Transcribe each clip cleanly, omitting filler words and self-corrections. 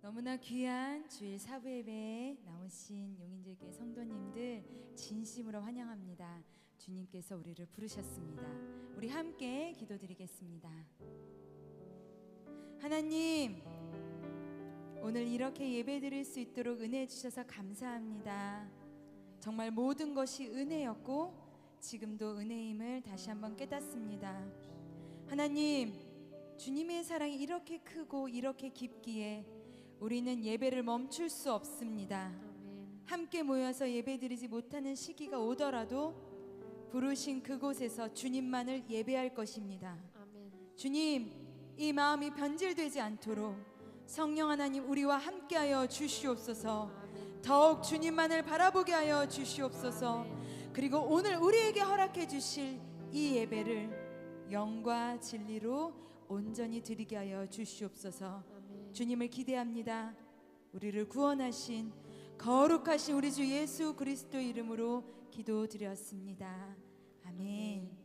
너무나 귀한 주일 사부 예배에 나오신 용인제교회 성도님들 진심으로 환영합니다. 주님께서 우리를 부르셨습니다. 우리 함께 기도드리겠습니다. 하나님, 오늘 이렇게 예배드릴 수 있도록 은혜 주셔서 감사합니다. 정말 모든 것이 은혜였고 지금도 은혜임을 다시 한번 깨닫습니다. 하나님, 주님의 사랑이 이렇게 크고 이렇게 깊기에 우리는 예배를 멈출 수 없습니다. 함께 모여서 예배드리지 못하는 시기가 오더라도 부르신 그곳에서 주님만을 예배할 것입니다. 주님, 이 마음이 변질되지 않도록 성령 하나님 우리와 함께하여 주시옵소서. 더욱 주님만을 바라보게 하여 주시옵소서. 그리고 오늘 우리에게 허락해 주실 이 예배를 영과 진리로 온전히 드리게 하여 주시옵소서. 주님을 기대합니다. 우리를 구원하신 거룩하신 우리 주 예수 그리스도 이름으로 기도드렸습니다. 아멘.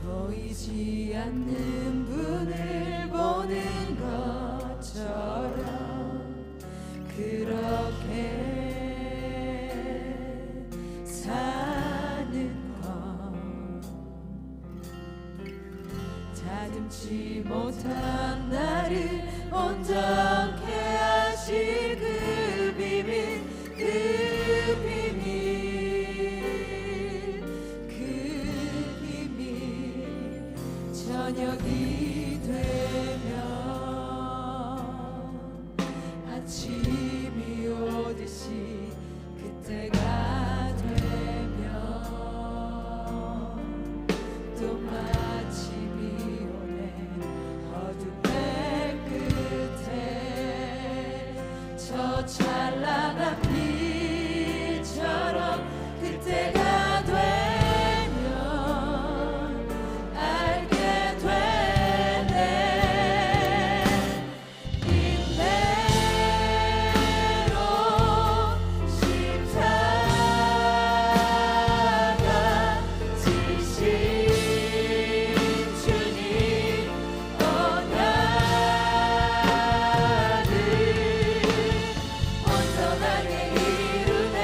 보이지 않는 분을 보는 것처럼 그렇게 사는 것, 다듬지 못한 나를 온전케 하실 그 비밀, 그 비밀, 저녁이 되면 아침이 오듯이 그때가 되면 또 마침이 오네. 어둠의 끝에 저 찬란한 빛처럼 그때가 되면 알게 되네. 인내로 십자가 지신 주님 언약을 온전하게 이루네.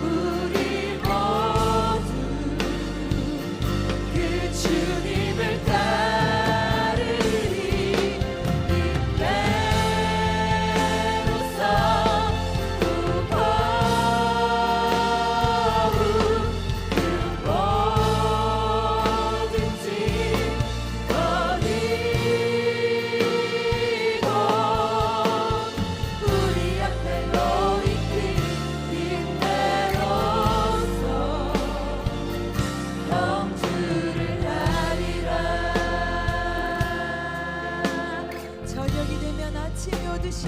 우리 모두 그 주님을 따르리. 인내로서 무거운 그 뭐든지 버리고 우리 앞에 놓이기 인내로서 경주를 하리라. 저녁이 되면 아침이 오듯이,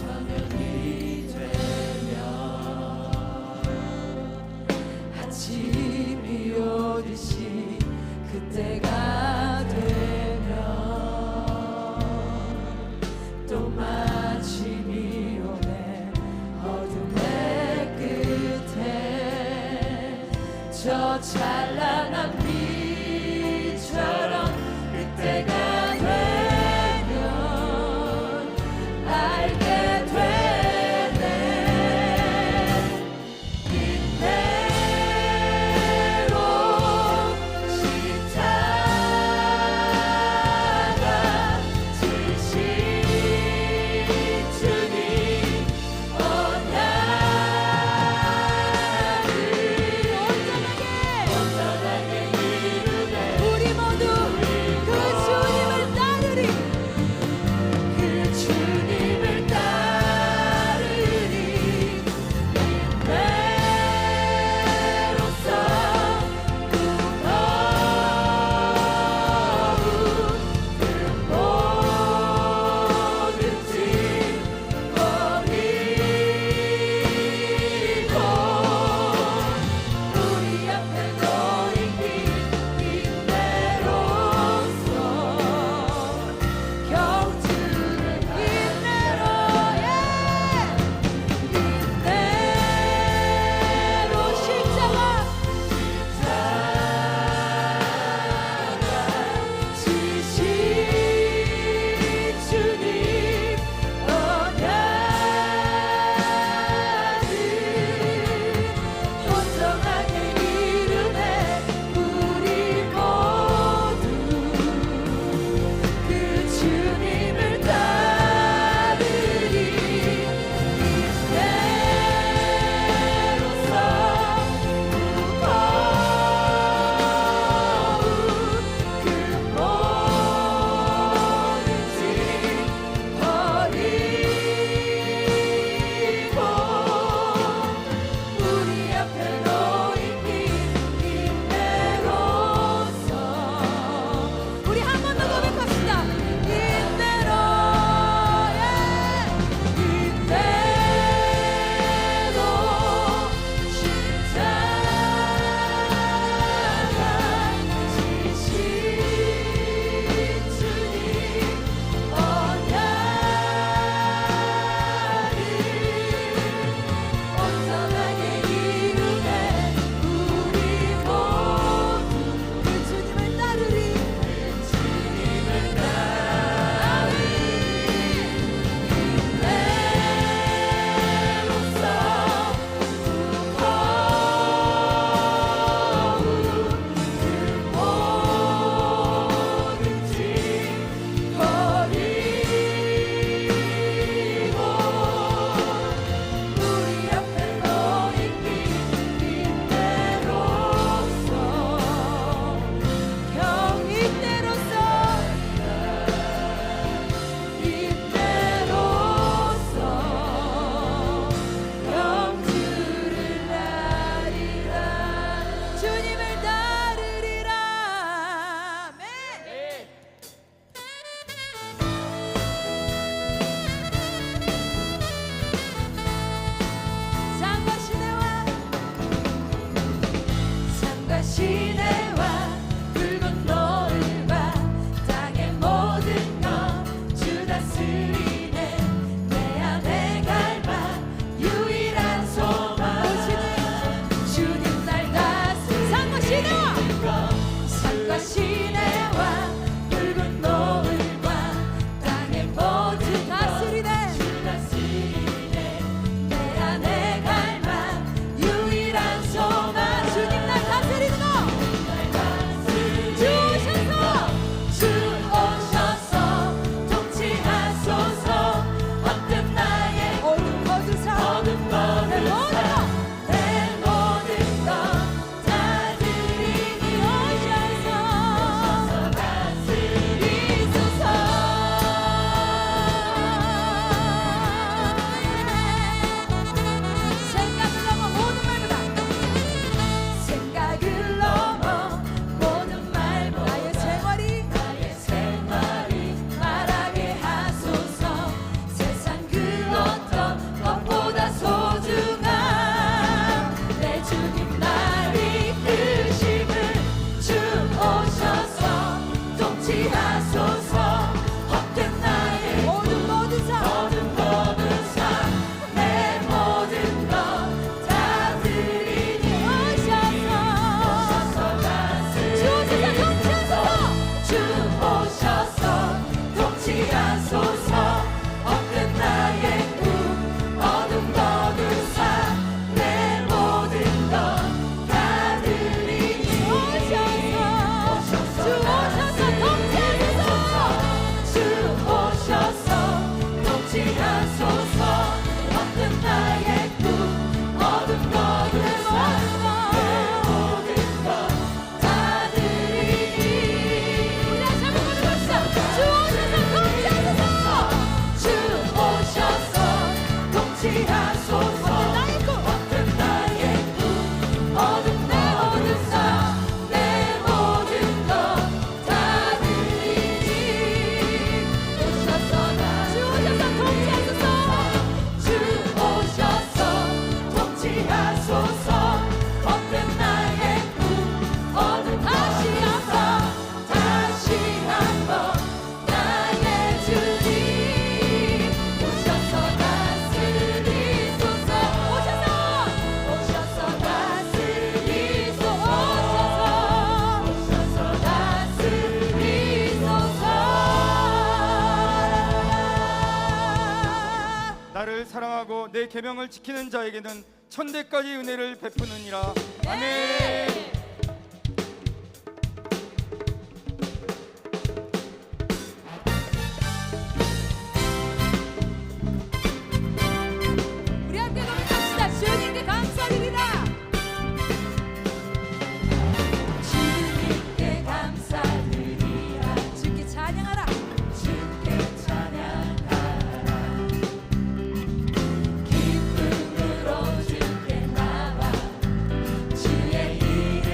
저녁이 되면 아침이 오듯이 그때가 되면 또 마침이 오네. 어둠의 끝에 저 찬란한 빛처럼 그때가 되면 알게 되네. 인내로 십자가 지신 주의 계명을 지키는 자에게는 천대까지 은혜를 베푸느니라. 아멘. 우리 함께 노래합시다. 주님께 감사드리라. 주님께 감사드리라. 주께 찬양하라. 주께 찬양하라. 기쁨으로 주께 나와 주의 이름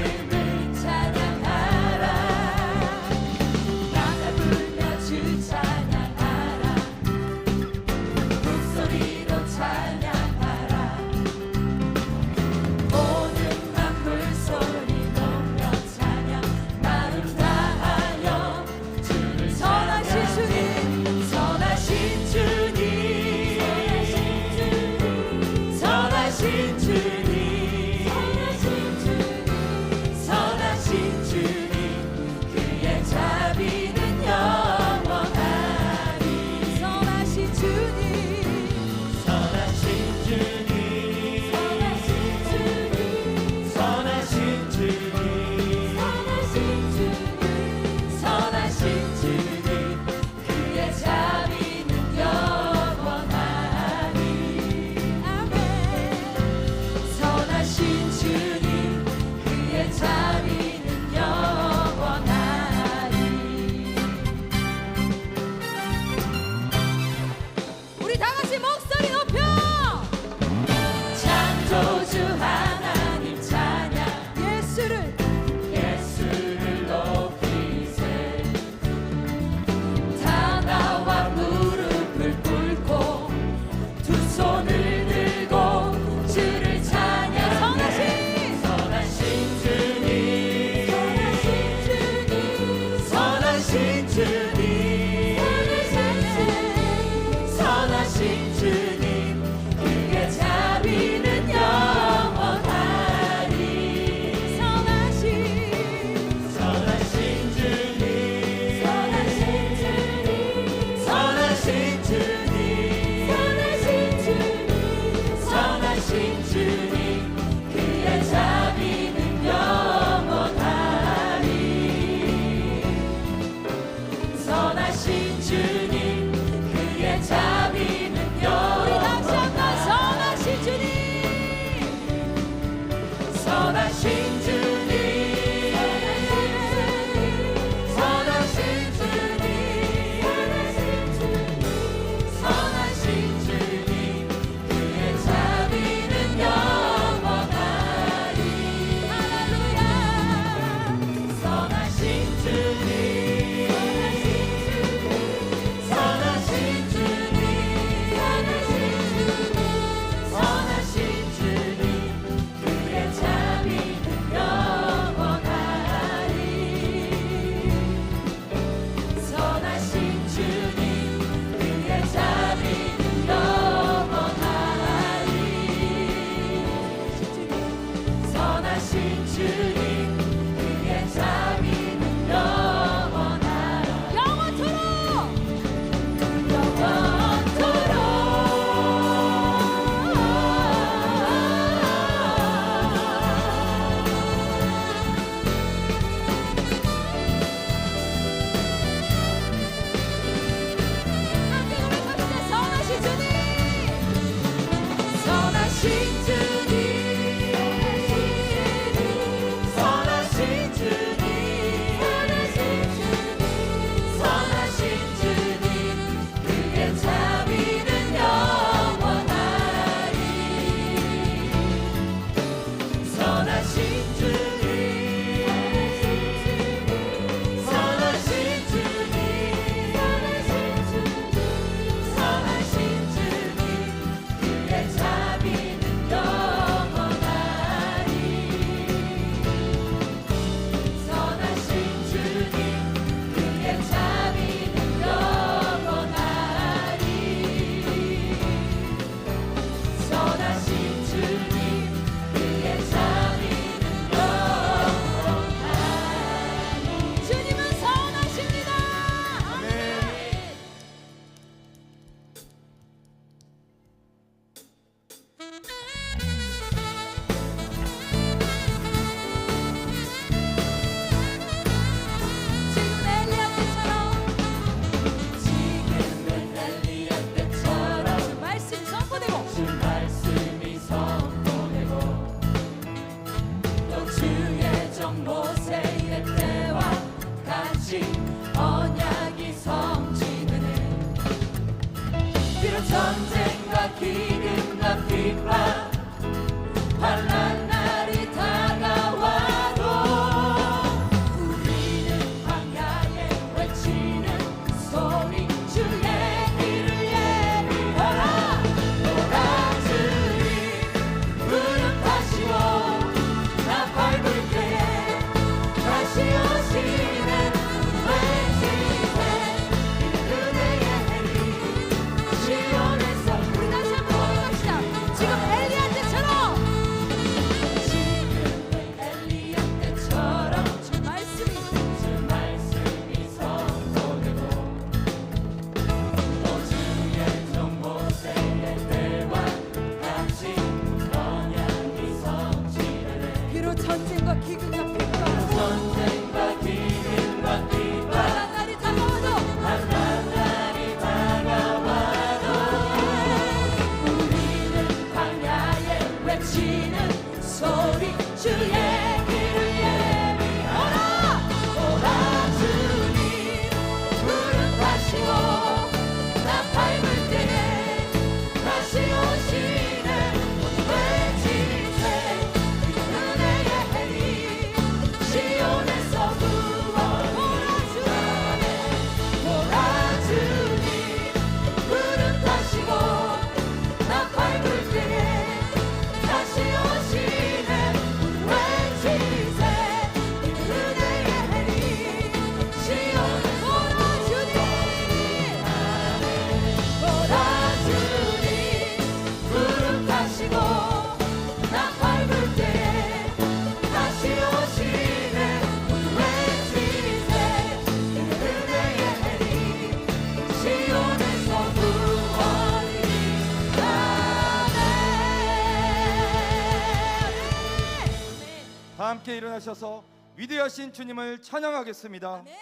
선하셔서 위대하신 주님을 찬양하겠습니다. 아멘.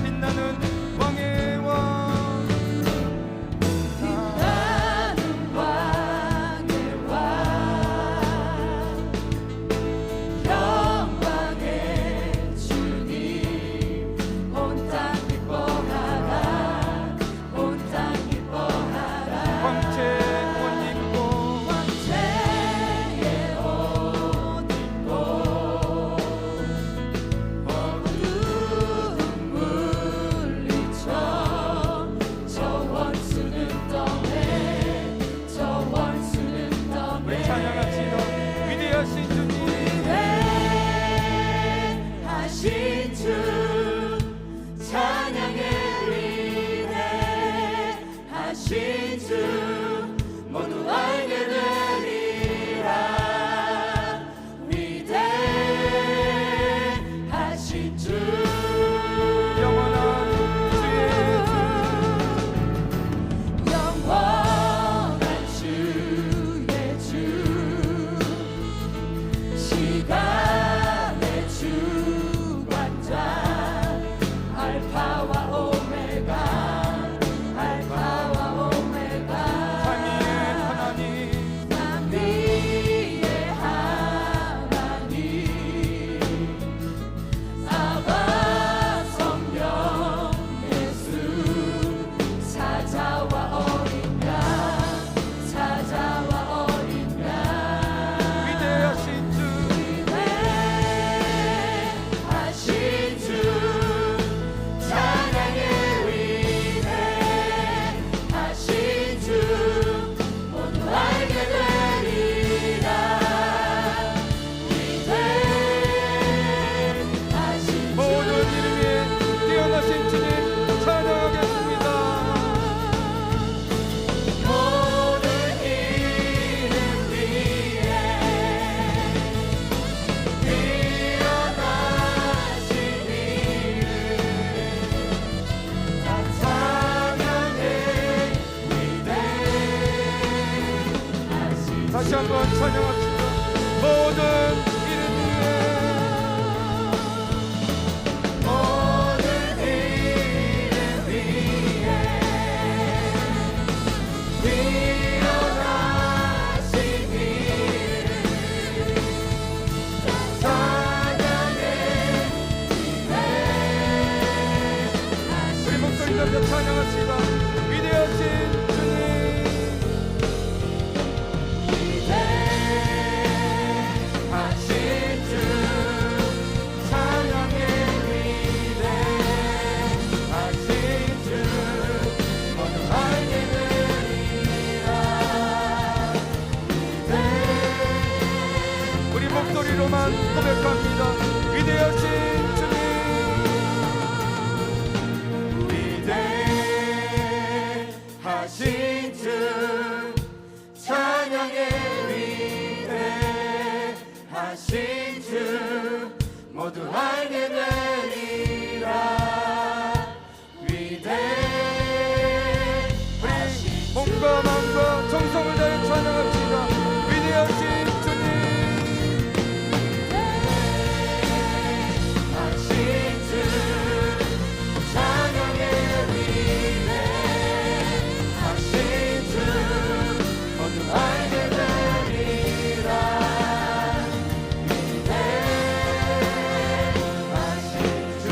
빛나는 왕의 왕 빛나는 왕의 왕 영광의 주님 온 땅 기뻐하라 온 땅 기뻐하라 광채 옷 입고 왕채의 옷 입고 어두운 물리쳐 저 원수는 떠내 저 원수는 떠내 우리 찬양합시다. 위대하신 주님 위대하신 주 찬양의 위대하신 주 모두 알게 되리라 위대하신 주 영원한 주의 영원한 주의 주 시간의 주관자 알파와 오메가 알파와 오메가 삼위의 하나님 삼위의 하나님 아바 성령 예수 사자와 어린 양 사자와 어린 양 위대하신 주 위대하신 주 찬양의 위대하신 주 모두 알게 되리라 위대하신 주 모든 이름에 뛰어나신 주님 찬양하겠습니다. 모든 이름 위에 뛰어나신 이름 다 찬양해 위대하신 다시 한번 찬양합시다. 모든 이름 위에 모든 이름 위에 뛰어나신 이름 다 찬양해 위대하신 우리 목소리 들려 찬양합시다. 위대하신 주님 위대하신 주 찬양의 위대하신 주 모두 알게 되리라 우리 목소리로만 고백합니다. 위대하신 주님 위대하신 주 찬양의 위대하신 주 모두 알게 되리라 위대하신 몸과 마음과 정성을 다해 찬양합시다. 위대하신 주님 하신 주 찬양의 위대하신 주 모두 알게 되리라 위대하신 주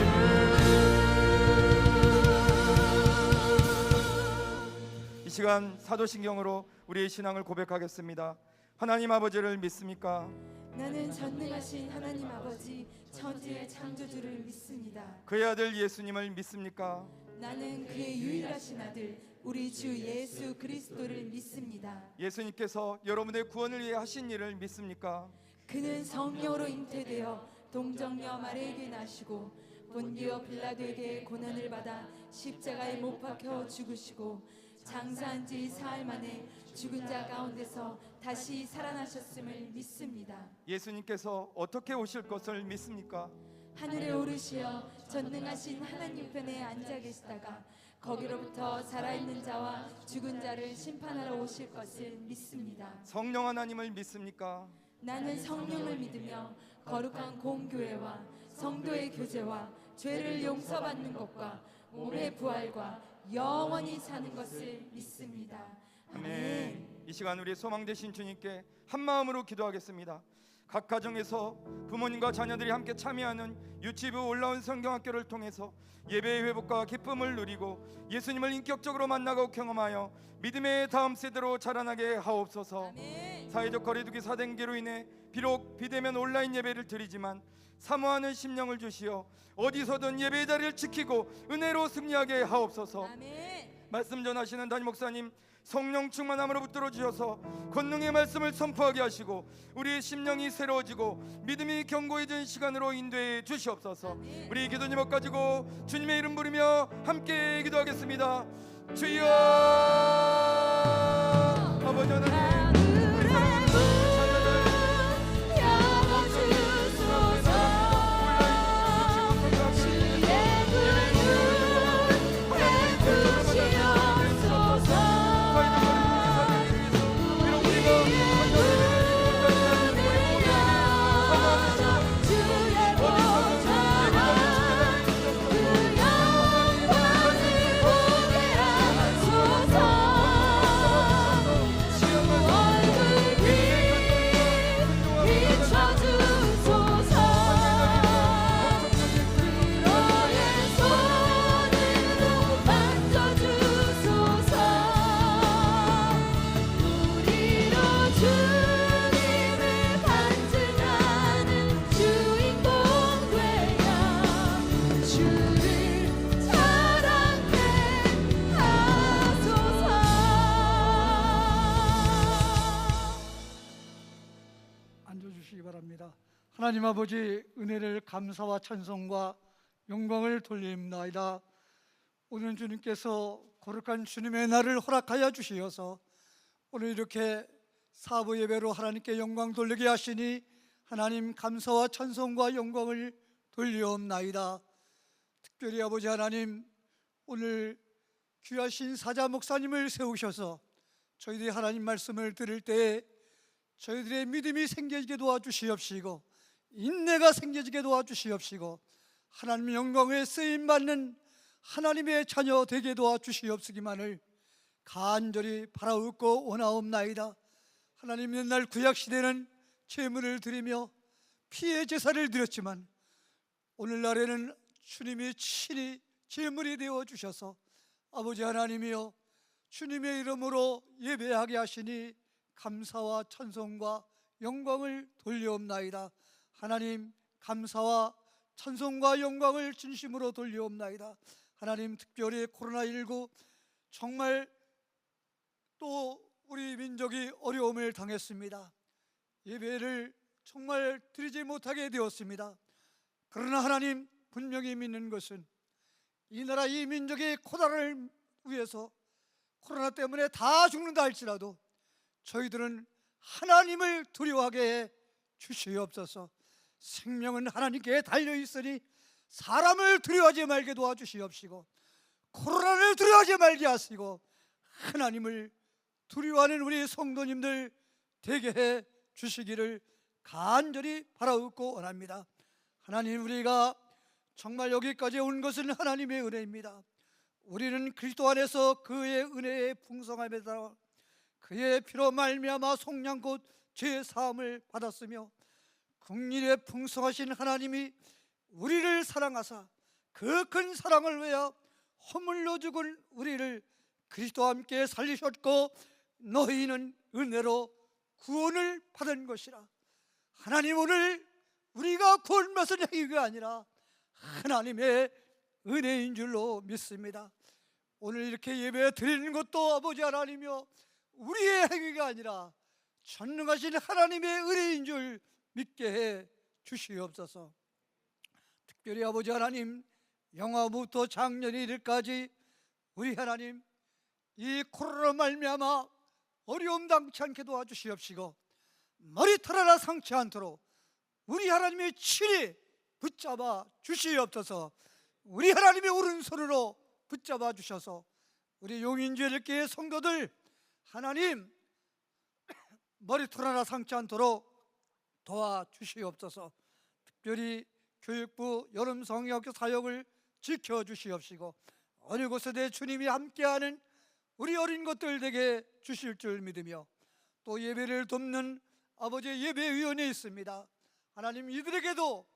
이 시간 사도신경으로 우리의 신앙을 고백하겠습니다. 하나님 아버지를 믿습니까? 나는 전능하신 하나님 아버지 천지의 창조주를 믿습니다. 그의 아들 예수님을 믿습니까? 나는 그의 유일하신 아들 우리 주 예수 그리스도를 믿습니다. 예수님께서 여러분의 구원을 위해 하신 일을 믿습니까? 그는 성령으로 잉태되어 동정녀 마리에게 나시고 본디오 빌라도에게 고난을 받아 십자가에 못 박혀 죽으시고 장사한 지 사흘 만에 죽은 자 가운데서 다시 살아나셨음을 믿습니다. 예수님께서 어떻게 오실 것을 믿습니까? 하늘에 오르시어 전능하신 하나님 편에 앉아 계시다가 거기로부터 살아있는 자와 죽은 자를 심판하러 오실 것을 믿습니다. 성령 하나님을 믿습니까? 나는 성령을 믿으며 거룩한 공교회와 성도의 교제와 죄를 용서받는 것과 몸의 부활과 영원히 사는 것을 믿습니다. 아멘. 이 시간 우리 소망 되신 주님께 한 마음으로 기도하겠습니다. 각 가정에서 부모님과 자녀들이 함께 참여하는 유치부 올라온 성경학교를 통해서 예배의 회복과 기쁨을 누리고 예수님을 인격적으로 만나고 경험하여 믿음의 다음 세대로 자라나게 하옵소서. 아멘. 사회적 거리두기 사대계로 인해 비록 비대면 온라인 예배를 드리지만 사모하는 심령을 주시어 어디서든 예배의 자리를 지키고 은혜로 승리하게 하옵소서. 아멘. 말씀 전하시는 담임 목사님 성령 충만함으로 붙들어 주셔서 권능의 말씀을 선포하게 하시고 우리의 심령이 새로워지고 믿음이 견고해진 시간으로 인도해 주시옵소서. 아멘. 우리 기도 제목 가지고 주님의 이름 부르며 함께 기도하겠습니다. 주여 아버지 하나님 우리 사랑하는 자녀들 열어주소서. 앉아주시기 바랍니다. 하나님 아버지, 은혜를 감사와 찬송과 영광을 돌립나이다. 오늘 주님께서 거룩한 주님의 날을 허락하여 주시어서 오늘 이렇게 사부 예배로 하나님께 영광 돌리게 하시니 하나님 감사와 찬송과 영광을 돌리옵나이다. 특별히 아버지 하나님, 오늘 귀하신 사자 목사님을 세우셔서 저희들이 하나님 말씀을 들을 때에 저희들의 믿음이 생겨지게 도와주시옵시고 인내가 생겨지게 도와주시옵시고 하나님의 영광에 쓰임받는 하나님의 자녀 되게 도와주시옵시기만을 간절히 바라옵고 원하옵나이다. 하나님, 옛날 구약시대는 제물을 드리며 피의 제사를 드렸지만 오늘날에는 주님이 친히 제물이 되어 주셔서 아버지 하나님이여 주님의 이름으로 예배하게 하시니 감사와 찬송과 영광을 돌려옵나이다. 하나님, 감사와 찬송과 영광을 진심으로 돌려옵나이다. 하나님, 특별히 코로나19 정말 또 우리 민족이 어려움을 당했습니다. 예배를 정말 드리지 못하게 되었습니다. 그러나 하나님, 분명히 믿는 것은 이 나라 이 민족의 코로나를 위해서 코로나 때문에 다 죽는다 할지라도 저희들은 하나님을 두려워하게 해 주시옵소서. 생명은 하나님께 달려있으니 사람을 두려워하지 말게 도와주시옵시고 코로나를 두려워하지 말게 하시고 하나님을 두려워하는 우리 성도님들 되게 해 주시기를 간절히 바라옵고 원합니다. 하나님, 우리가 정말 여기까지 온 것은 하나님의 은혜입니다. 우리는 그리스도 안에서 그의 은혜의 풍성함에 따라 그의 피로 말미암아 속량곧 죄 사함을 받았으며 긍휼에 풍성하신 하나님이 우리를 사랑하사 그 큰 사랑을 위하여 허물로 죽은 우리를 그리스도와 함께 살리셨고 너희는 은혜로 구원을 받은 것이라. 하나님, 오늘 우리가 구원받은 행위가 아니라 하나님의 은혜인 줄로 믿습니다. 오늘 이렇게 예배 드리는 것도 아버지 하나님이여 우리의 행위가 아니라 전능하신 하나님의 은혜인 줄 믿게 해 주시옵소서. 특별히 아버지 하나님, 영화부터 작년에 이르까지 우리 하나님 이 코로나 말미암아 어려움 당치 않게 도와주시옵시고 머리털 하나 상치 않도록 우리 하나님의 친히 붙잡아 주시옵소서. 우리 하나님의 오른손으로 붙잡아 주셔서 우리 용인주일교회 성도들 하나님 머리털 하나 상치 않도록 도와주시옵소서. 특별히 교육부 여름 성경학교 사역을 지켜주시옵시고 어느 곳에도 주님이 함께하는 우리 어린 것들 되게 주실 줄 믿으며 또 예배를 돕는 아버지의 예배위원회 있습니다. 하나님 이들에게도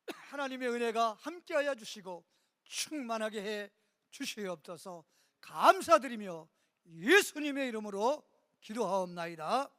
하나님의 은혜가 함께하여 주시고 충만하게 해 주시옵소서. 감사드리며 예수님의 이름으로 기도하옵나이다.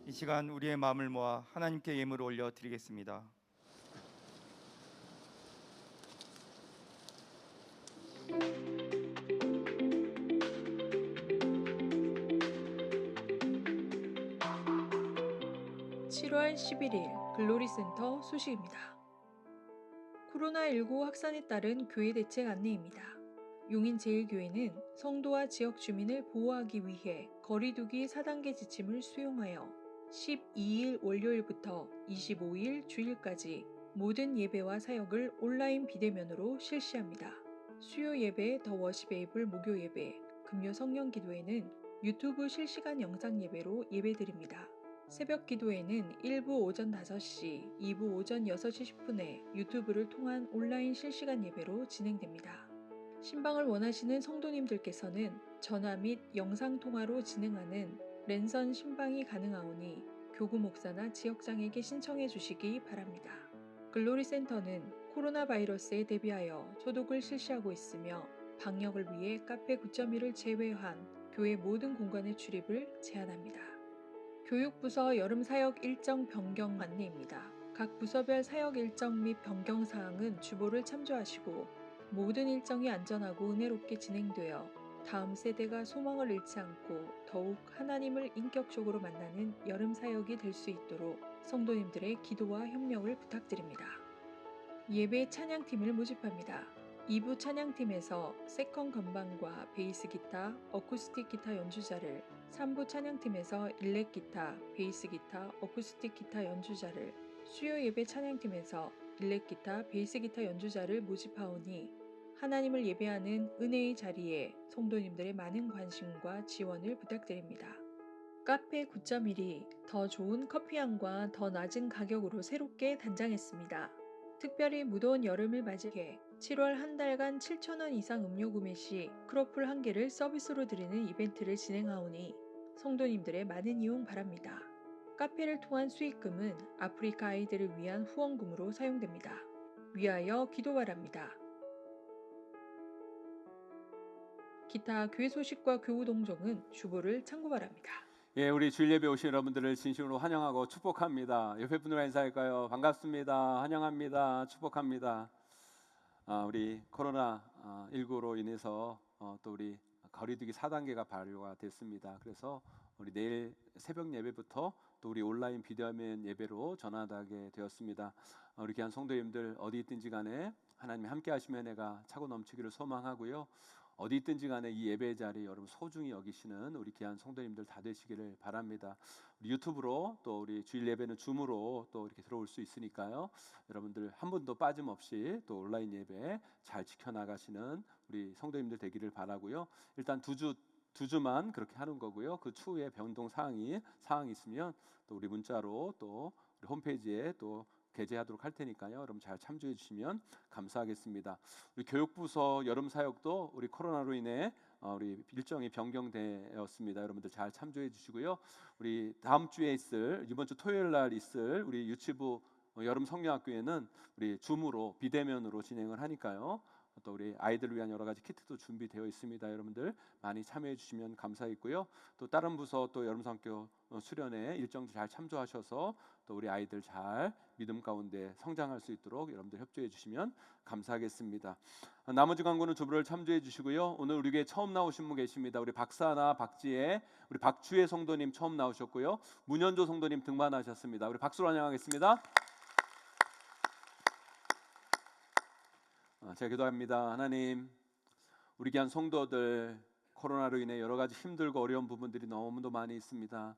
이 시간 우리의 마음을 모아 하나님께 예물을 올려 드리겠습니다. (7월 11일) 글로리센터 소식입니다. 코로나19 확산에 따른 교회 대책 안내입니다. 용인제일교회는 성도와 지역 주민을 보호하기 위해 거리두기 4단계 지침을 수용하여 12일 월요일부터 25일 주일까지 모든 예배와 사역을 온라인 비대면으로 실시합니다. 수요 예배 더 워시베이블 목요 예배, 금요 성령 기도회는 유튜브 실시간 영상 예배로 예배드립니다. 새벽 기도회는 1부 오전 5시, 2부 오전 6시 10분에 유튜브를 통한 온라인 실시간 예배로 진행됩니다. 신방을 원하시는 성도님들께서는 전화 및 영상통화로 진행하는 랜선 신방이 가능하오니 교구 목사나 지역장에게 신청해 주시기 바랍니다. 글로리센터는 코로나 바이러스에 대비하여 소독을 실시하고 있으며 방역을 위해 카페 9.1을 제외한 교회 모든 공간의 출입을 제한합니다. 교육부서 여름 사역 일정 변경 안내입니다. 각 부서별 사역 일정 및 변경 사항은 주보를 참조하시고 모든 일정이 안전하고 은혜롭게 진행되어 다음 세대가 소망을 잃지 않고 더욱 하나님을 인격적으로 만나는 여름 사역이 될 수 있도록 성도님들의 기도와 협력을 부탁드립니다. 예배 찬양팀을 모집합니다. 2부 찬양팀에서 세컨 건반과 베이스 기타, 어쿠스틱 기타 연주자를, 3부 찬양팀에서 일렉 기타, 베이스 기타, 어쿠스틱 기타 연주자를, 수요 예배 찬양팀에서 일렉 기타, 베이스 기타 연주자를 모집하오니 하나님을 예배하는 은혜의 자리에 성도님들의 많은 관심과 지원을 부탁드립니다. 카페 9.1이 더 좋은 커피향과 더 낮은 가격으로 새롭게 단장했습니다. 특별히 무더운 여름을 맞이해 7월 한 달간 7,000원 이상 음료 구매 시 크로플 1개를 서비스로 드리는 이벤트를 진행하오니 성도님들의 많은 이용 바랍니다. 카페를 통한 수익금은 아프리카 아이들을 위한 후원금으로 사용됩니다. 위하여 기도 바랍니다. 기타 교회 소식과 교우 동정은 주보를 참고 바랍니다. 예, 우리 주일 예배 오신 여러분들을 진심으로 환영하고 축복합니다. 옆에 분들과 인사할까요? 반갑습니다. 환영합니다. 축복합니다. 우리 코로나19로 인해서 또 우리 거리두기 4단계가 발효가 됐습니다. 그래서 우리 내일 새벽 예배부터 또 우리 온라인 비대면 예배로 전환하게 되었습니다. 우리 귀한 성도님들 어디 있든지 간에 하나님이 함께 하시면 은혜가 차고 넘치기를 소망하고요. 어디 있든지 간에 이 예배 자리 여러분 소중히 여기시는 우리 귀한 성도님들 다 되시기를 바랍니다. 우리 유튜브로 또 우리 주일 예배는 줌으로 또 이렇게 들어올 수 있으니까요. 여러분들 한 분도 빠짐없이 또 온라인 예배 잘 지켜나가시는 우리 성도님들 되기를 바라고요. 일단 두 주만 그렇게 하는 거고요. 그 추후에 변동 사항이 있으면 또 우리 문자로 또 우리 홈페이지에 또 게재하도록 할 테니까요. 여러분 잘 참조해 주시면 감사하겠습니다. 우리 교육부서 여름 사역도 우리 코로나로 인해 우리 일정이 변경되었습니다. 여러분들 잘 참조해 주시고요. 우리 다음 주에 이번 주 토요일 날 있을 우리 유치부 여름 성경학교에는 우리 줌으로 비대면으로 진행을 하니까요. 또 우리 아이들을 위한 여러 가지 키트도 준비되어 있습니다. 여러분들 많이 참여해 주시면 감사하겠고요. 또 다른 부서 또 여름성교 수련회 일정도 잘 참조하셔서 또 우리 아이들 잘 믿음 가운데 성장할 수 있도록 여러분들 협조해 주시면 감사하겠습니다. 나머지 광고는 주부를 참조해 주시고요. 오늘 우리 교회 처음 나오신 분 계십니다. 우리 박사나 박지혜, 우리 박주혜 성도님 처음 나오셨고요. 문현조 성도님 등반하셨습니다. 우리 박수로 환영하겠습니다. 제가 기도합니다. 하나님, 우리 귀한 성도들 코로나로 인해 여러 가지 힘들고 어려운 부분들이 너무도 많이 있습니다.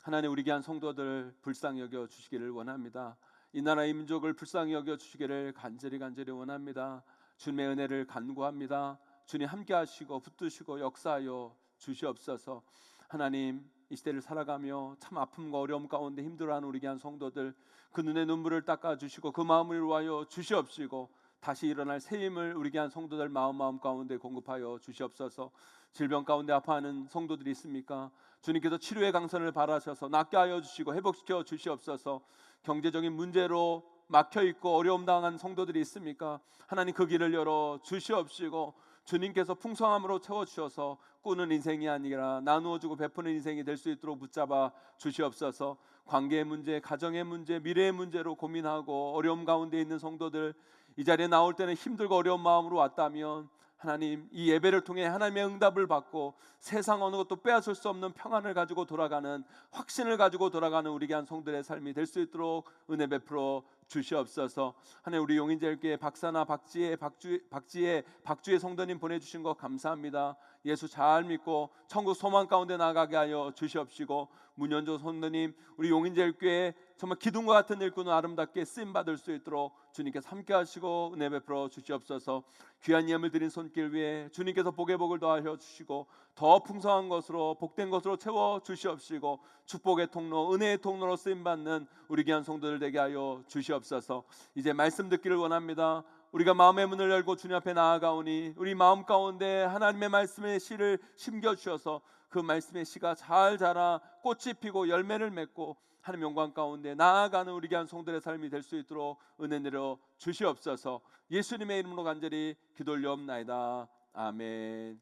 하나님, 우리 귀한 성도들 불쌍히 여겨 주시기를 원합니다. 이 나라의 민족을 불쌍히 여겨 주시기를 간절히 원합니다. 주님의 은혜를 간구합니다. 주님 함께 하시고 붙드시고 역사하여 주시옵소서. 하나님, 이 시대를 살아가며 참 아픔과 어려움 가운데 힘들어하는 우리 귀한 성도들 그 눈의 눈물을 닦아주시고 그 마음을 위하여 주시옵시고 다시 일어날 새 힘을 우리 귀한 성도들 마음 가운데 공급하여 주시옵소서. 질병 가운데 아파하는 성도들이 있습니까? 주님께서 치료의 강선을 바라셔서 낫게 하여 주시고 회복시켜 주시옵소서. 경제적인 문제로 막혀있고 어려움 당한 성도들이 있습니까? 하나님 그 길을 열어 주시옵시고 주님께서 풍성함으로 채워주셔서 꾸는 인생이 아니라 나누어주고 베푸는 인생이 될 수 있도록 붙잡아 주시옵소서. 관계의 문제, 가정의 문제, 미래의 문제로 고민하고 어려움 가운데 있는 성도들 이 자리에 나올 때는 힘들고 어려운 마음으로 왔다면 하나님 이 예배를 통해 하나님의 응답을 받고 세상 어느 것도 빼앗을 수 없는 평안을 가지고 돌아가는 확신을 가지고 돌아가는 우리 귀한 성도들의 삶이 될 수 있도록 은혜 베풀어 주시옵소서. 하나님 우리 용인제일교회 박사나 박지혜, 박주혜 성도님 보내주신 거 감사합니다. 예수 잘 믿고 천국 소망 가운데 나가게 하여 주시옵시고 문현조 성도님 우리 용인제일교회 정말 기둥과 같은 일꾼은 아름답게 쓰임받을 수 있도록 주님께서 함께 하시고 은혜 베풀어 주시옵소서. 귀한 예물 드린 손길 위에 주님께서 복의 복을 더하여 주시고 더 풍성한 것으로 복된 것으로 채워 주시옵시고 축복의 통로 은혜의 통로로 쓰임받는 우리 귀한 성도들 되게 하여 주시옵소서. 이제 말씀 듣기를 원합니다. 우리가 마음의 문을 열고 주님 앞에 나아가오니 우리 마음 가운데 하나님의 말씀의 씨를 심겨주셔서 그 말씀의 씨가 잘 자라 꽃이 피고 열매를 맺고 하나님 영광 가운데 나아가는 우리 귀한 성도들의 삶이 될 수 있도록 은혜 내려 주시옵소서. 예수님의 이름으로 간절히 기도 올려옵나이다. 아멘.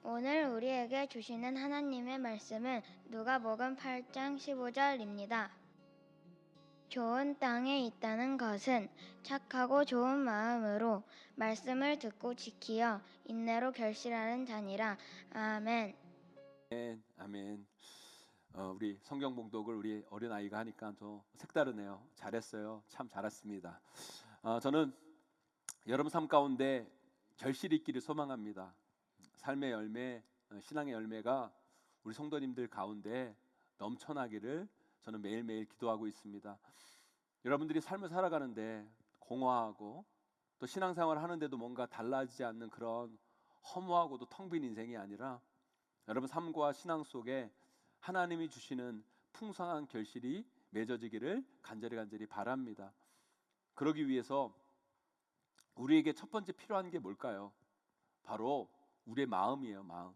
오늘 우리에게 주시는 하나님의 말씀은 누가복음 8장 15절입니다. 좋은 땅에 있다는 것은 착하고 좋은 마음으로 말씀을 듣고 지키어 인내로 결실하는 자니라. 아멘. 아멘. 우리 성경 봉독을 우리 어린 아이가 하니까 좀 색다르네요. 잘했어요. 참 잘했습니다. 저는 여러분 삶 가운데 결실이 있기를 소망합니다. 삶의 열매, 신앙의 열매가 우리 성도님들 가운데 넘쳐나기를 저는 매일매일 기도하고 있습니다. 여러분들이 삶을 살아가는데 공허하고 또 신앙생활을 하는데도 뭔가 달라지지 않는 그런 허무하고도 텅 빈 인생이 아니라 여러분 삶과 신앙 속에 하나님이 주시는 풍성한 결실이 맺어지기를 간절히 바랍니다. 그러기 위해서 우리에게 첫 번째 필요한 게 뭘까요? 바로 우리의 마음이에요. 마음.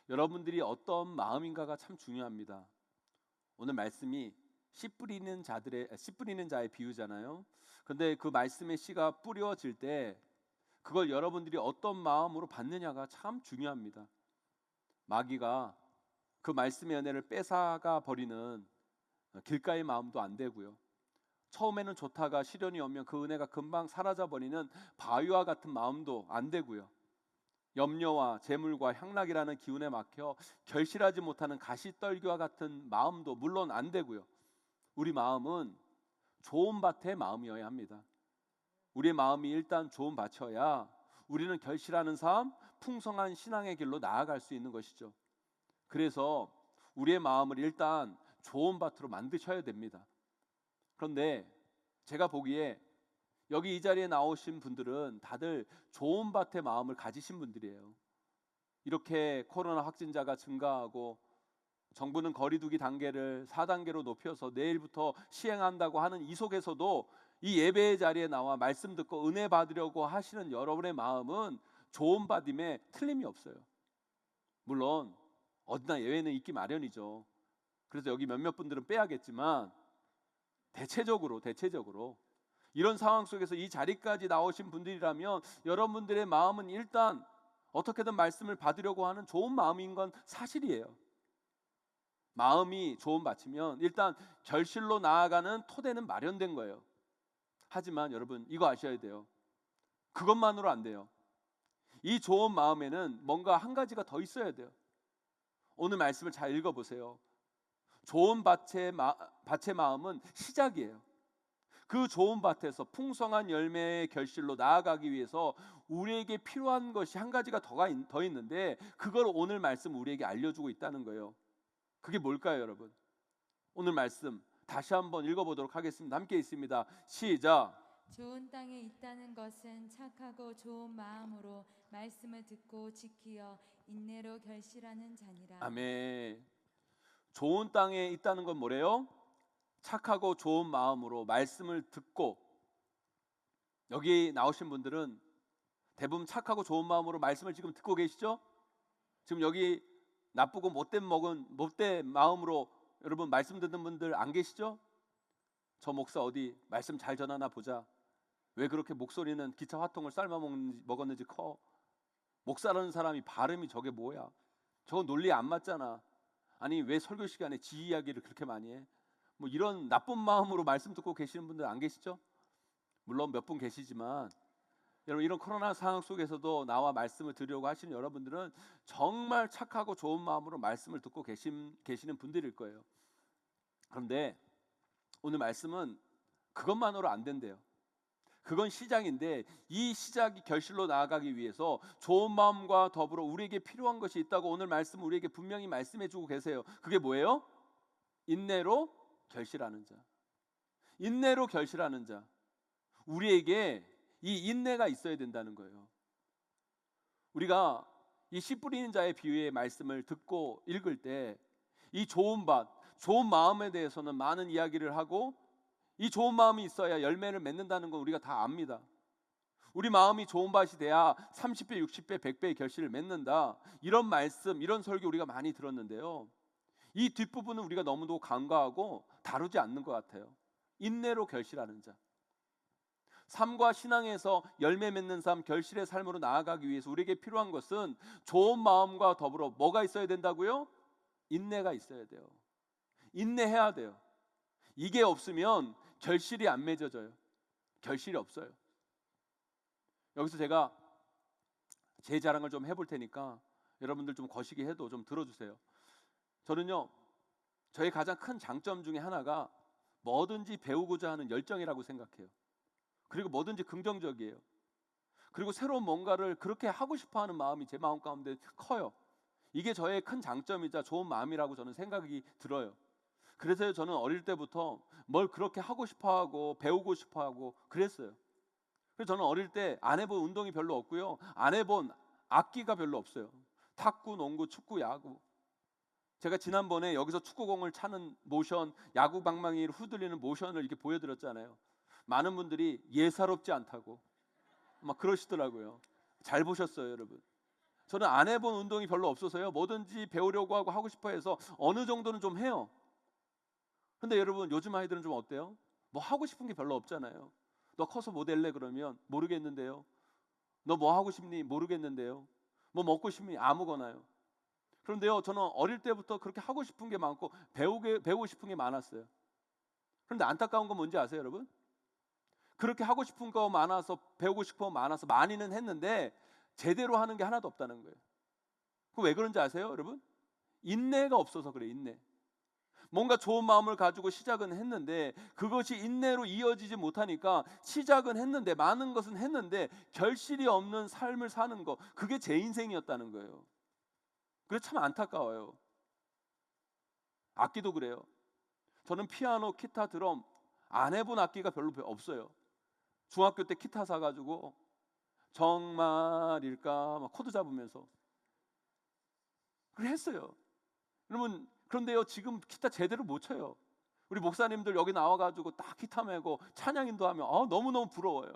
여러분들이 어떤 마음인가가 참 중요합니다. 오늘 말씀이 씨 뿌리는 자의 비유잖아요. 그런데 그 말씀의 씨가 뿌려질 때 그걸 여러분들이 어떤 마음으로 받느냐가 참 중요합니다. 마귀가 그 말씀의 은혜를 뺏어가 버리는 길가의 마음도 안 되고요. 처음에는 좋다가 시련이 오면 그 은혜가 금방 사라져 버리는 바위와 같은 마음도 안 되고요. 염려와 재물과 향락이라는 기운에 막혀 결실하지 못하는 가시떨기와 같은 마음도 물론 안 되고요. 우리 마음은 좋은 밭의 마음이어야 합니다. 우리의 마음이 일단 좋은 밭이어야 우리는 결실하는 삶, 풍성한 신앙의 길로 나아갈 수 있는 것이죠. 그래서 우리의 마음을 일단 좋은 밭으로 만드셔야 됩니다. 그런데 제가 보기에 여기 이 자리에 나오신 분들은 다들 좋은 밭의 마음을 가지신 분들이에요. 이렇게 코로나 확진자가 증가하고 정부는 거리두기 단계를 4단계로 높여서 내일부터 시행한다고 하는 이 속에서도 이 예배의 자리에 나와 말씀 듣고 은혜 받으려고 하시는 여러분의 마음은 좋은 밭임에 틀림이 없어요. 물론 어디나 예외는 있기 마련이죠. 그래서 여기 몇몇 분들은 빼야겠지만 대체적으로 이런 상황 속에서 이 자리까지 나오신 분들이라면 여러분들의 마음은 일단 어떻게든 말씀을 받으려고 하는 좋은 마음인 건 사실이에요. 마음이 좋은 밭이면 일단 결실로 나아가는 토대는 마련된 거예요. 하지만 여러분 이거 아셔야 돼요. 그것만으로 안 돼요. 이 좋은 마음에는 뭔가 한 가지가 더 있어야 돼요. 오늘 말씀을 잘 읽어보세요. 좋은 밭의 마음은 시작이에요. 그 좋은 밭에서 풍성한 열매의 결실로 나아가기 위해서 우리에게 필요한 것이 한 가지가 더 있는데 그걸 오늘 말씀 우리에게 알려주고 있다는 거예요. 그게 뭘까요, 여러분? 오늘 말씀 다시 한번 읽어보도록 하겠습니다. 함께 있습니다. 시작. 좋은 땅에 있다는 것은 착하고 좋은 마음으로 말씀을 듣고 지키어 인내로 결실하는 자니라. 아멘. 좋은 땅에 있다는 건 뭐래요? 착하고 좋은 마음으로 말씀을 듣고. 여기 나오신 분들은 대부분 착하고 좋은 마음으로 말씀을 지금 듣고 계시죠? 지금 여기 나쁘고 못된 마음으로 여러분 말씀 듣는 분들 안 계시죠? 저 목사 어디 말씀 잘 전하나 보자. 왜 그렇게 목소리는 기차 화통을 삶아 먹었는지 커. 목사라는 사람이 발음이 저게 뭐야? 저거 논리에 안 맞잖아. 아니 왜 설교 시간에 지 이야기를 그렇게 많이 해? 뭐 이런 나쁜 마음으로 말씀 듣고 계시는 분들 안 계시죠? 물론 몇 분 계시지만 여러분 이런 코로나 상황 속에서도 나와 말씀을 드리려고 하시는 여러분들은 정말 착하고 좋은 마음으로 말씀을 듣고 계시는 분들일 거예요. 그런데 오늘 말씀은 그것만으로 안 된대요. 그건 시작인데 이 시작이 결실로 나아가기 위해서 좋은 마음과 더불어 우리에게 필요한 것이 있다고 오늘 말씀 우리에게 분명히 말씀해 주고 계세요. 그게 뭐예요? 인내로 결실하는 자. 인내로 결실하는 자. 우리에게 이 인내가 있어야 된다는 거예요. 우리가 이 씨 뿌리는 자의 비유의 말씀을 듣고 읽을 때 이 좋은 밭, 좋은 마음에 대해서는 많은 이야기를 하고 이 좋은 마음이 있어야 열매를 맺는다는 건 우리가 다 압니다. 우리 마음이 좋은 밭이 돼야 30배, 60배, 100배의 결실을 맺는다. 이런 말씀, 이런 설교 우리가 많이 들었는데요. 이 뒷부분은 우리가 너무도 간과하고 다루지 않는 것 같아요. 인내로 결실하는 자. 삶과 신앙에서 열매 맺는 삶, 결실의 삶으로 나아가기 위해서 우리에게 필요한 것은 좋은 마음과 더불어 뭐가 있어야 된다고요? 인내가 있어야 돼요. 인내해야 돼요. 이게 없으면 결실이 안 맺어져요. 결실이 없어요. 여기서 제가 제 자랑을 좀 해볼 테니까 여러분들 좀 거시기 해도 좀 들어주세요. 저는요, 저의 가장 큰 장점 중에 하나가 뭐든지 배우고자 하는 열정이라고 생각해요. 그리고 뭐든지 긍정적이에요. 그리고 새로운 뭔가를 그렇게 하고 싶어하는 마음이 제 마음 가운데 커요. 이게 저의 큰 장점이자 좋은 마음이라고 저는 생각이 들어요. 그래서 저는 어릴 때부터 뭘 그렇게 하고 싶어하고 배우고 싶어하고 그랬어요. 그래서 저는 어릴 때 안 해본 운동이 별로 없고요. 안 해본 악기가 별로 없어요. 탁구, 농구, 축구, 야구. 제가 지난번에 여기서 축구공을 차는 모션, 야구 방망이를 후들리는 모션을 이렇게 보여드렸잖아요. 많은 분들이 예사롭지 않다고 막 그러시더라고요. 잘 보셨어요, 여러분. 저는 안 해본 운동이 별로 없어서요. 뭐든지 배우려고 하고 싶어 해서 어느 정도는 좀 해요. 근데 여러분 요즘 아이들은 좀 어때요? 뭐 하고 싶은 게 별로 없잖아요. 너 커서 뭐 될래? 그러면 모르겠는데요. 너 뭐 하고 싶니? 모르겠는데요. 뭐 먹고 싶니? 아무거나요. 그런데요, 저는 어릴 때부터 그렇게 하고 싶은 게 많고 배우고 싶은 게 많았어요. 그런데 안타까운 건 뭔지 아세요, 여러분? 그렇게 하고 싶은 거 많아서 배우고 싶은 거 많아서 많이는 했는데 제대로 하는 게 하나도 없다는 거예요. 그 왜 그런지 아세요, 여러분? 인내가 없어서 그래요. 인내. 뭔가 좋은 마음을 가지고 시작은 했는데 그것이 인내로 이어지지 못하니까 시작은 했는데 많은 것은 했는데 결실이 없는 삶을 사는 거, 그게 제 인생이었다는 거예요. 그래서 참 안타까워요. 악기도 그래요. 저는 피아노, 기타, 드럼 안 해본 악기가 별로 없어요. 중학교 때 기타 사가지고 정말일까 막 코드 잡으면서 그래 했어요. 여러분, 그런데요 지금 기타 제대로 못 쳐요. 우리 목사님들 여기 나와가지고 딱 기타 메고 찬양인도 하면 너무너무 부러워요.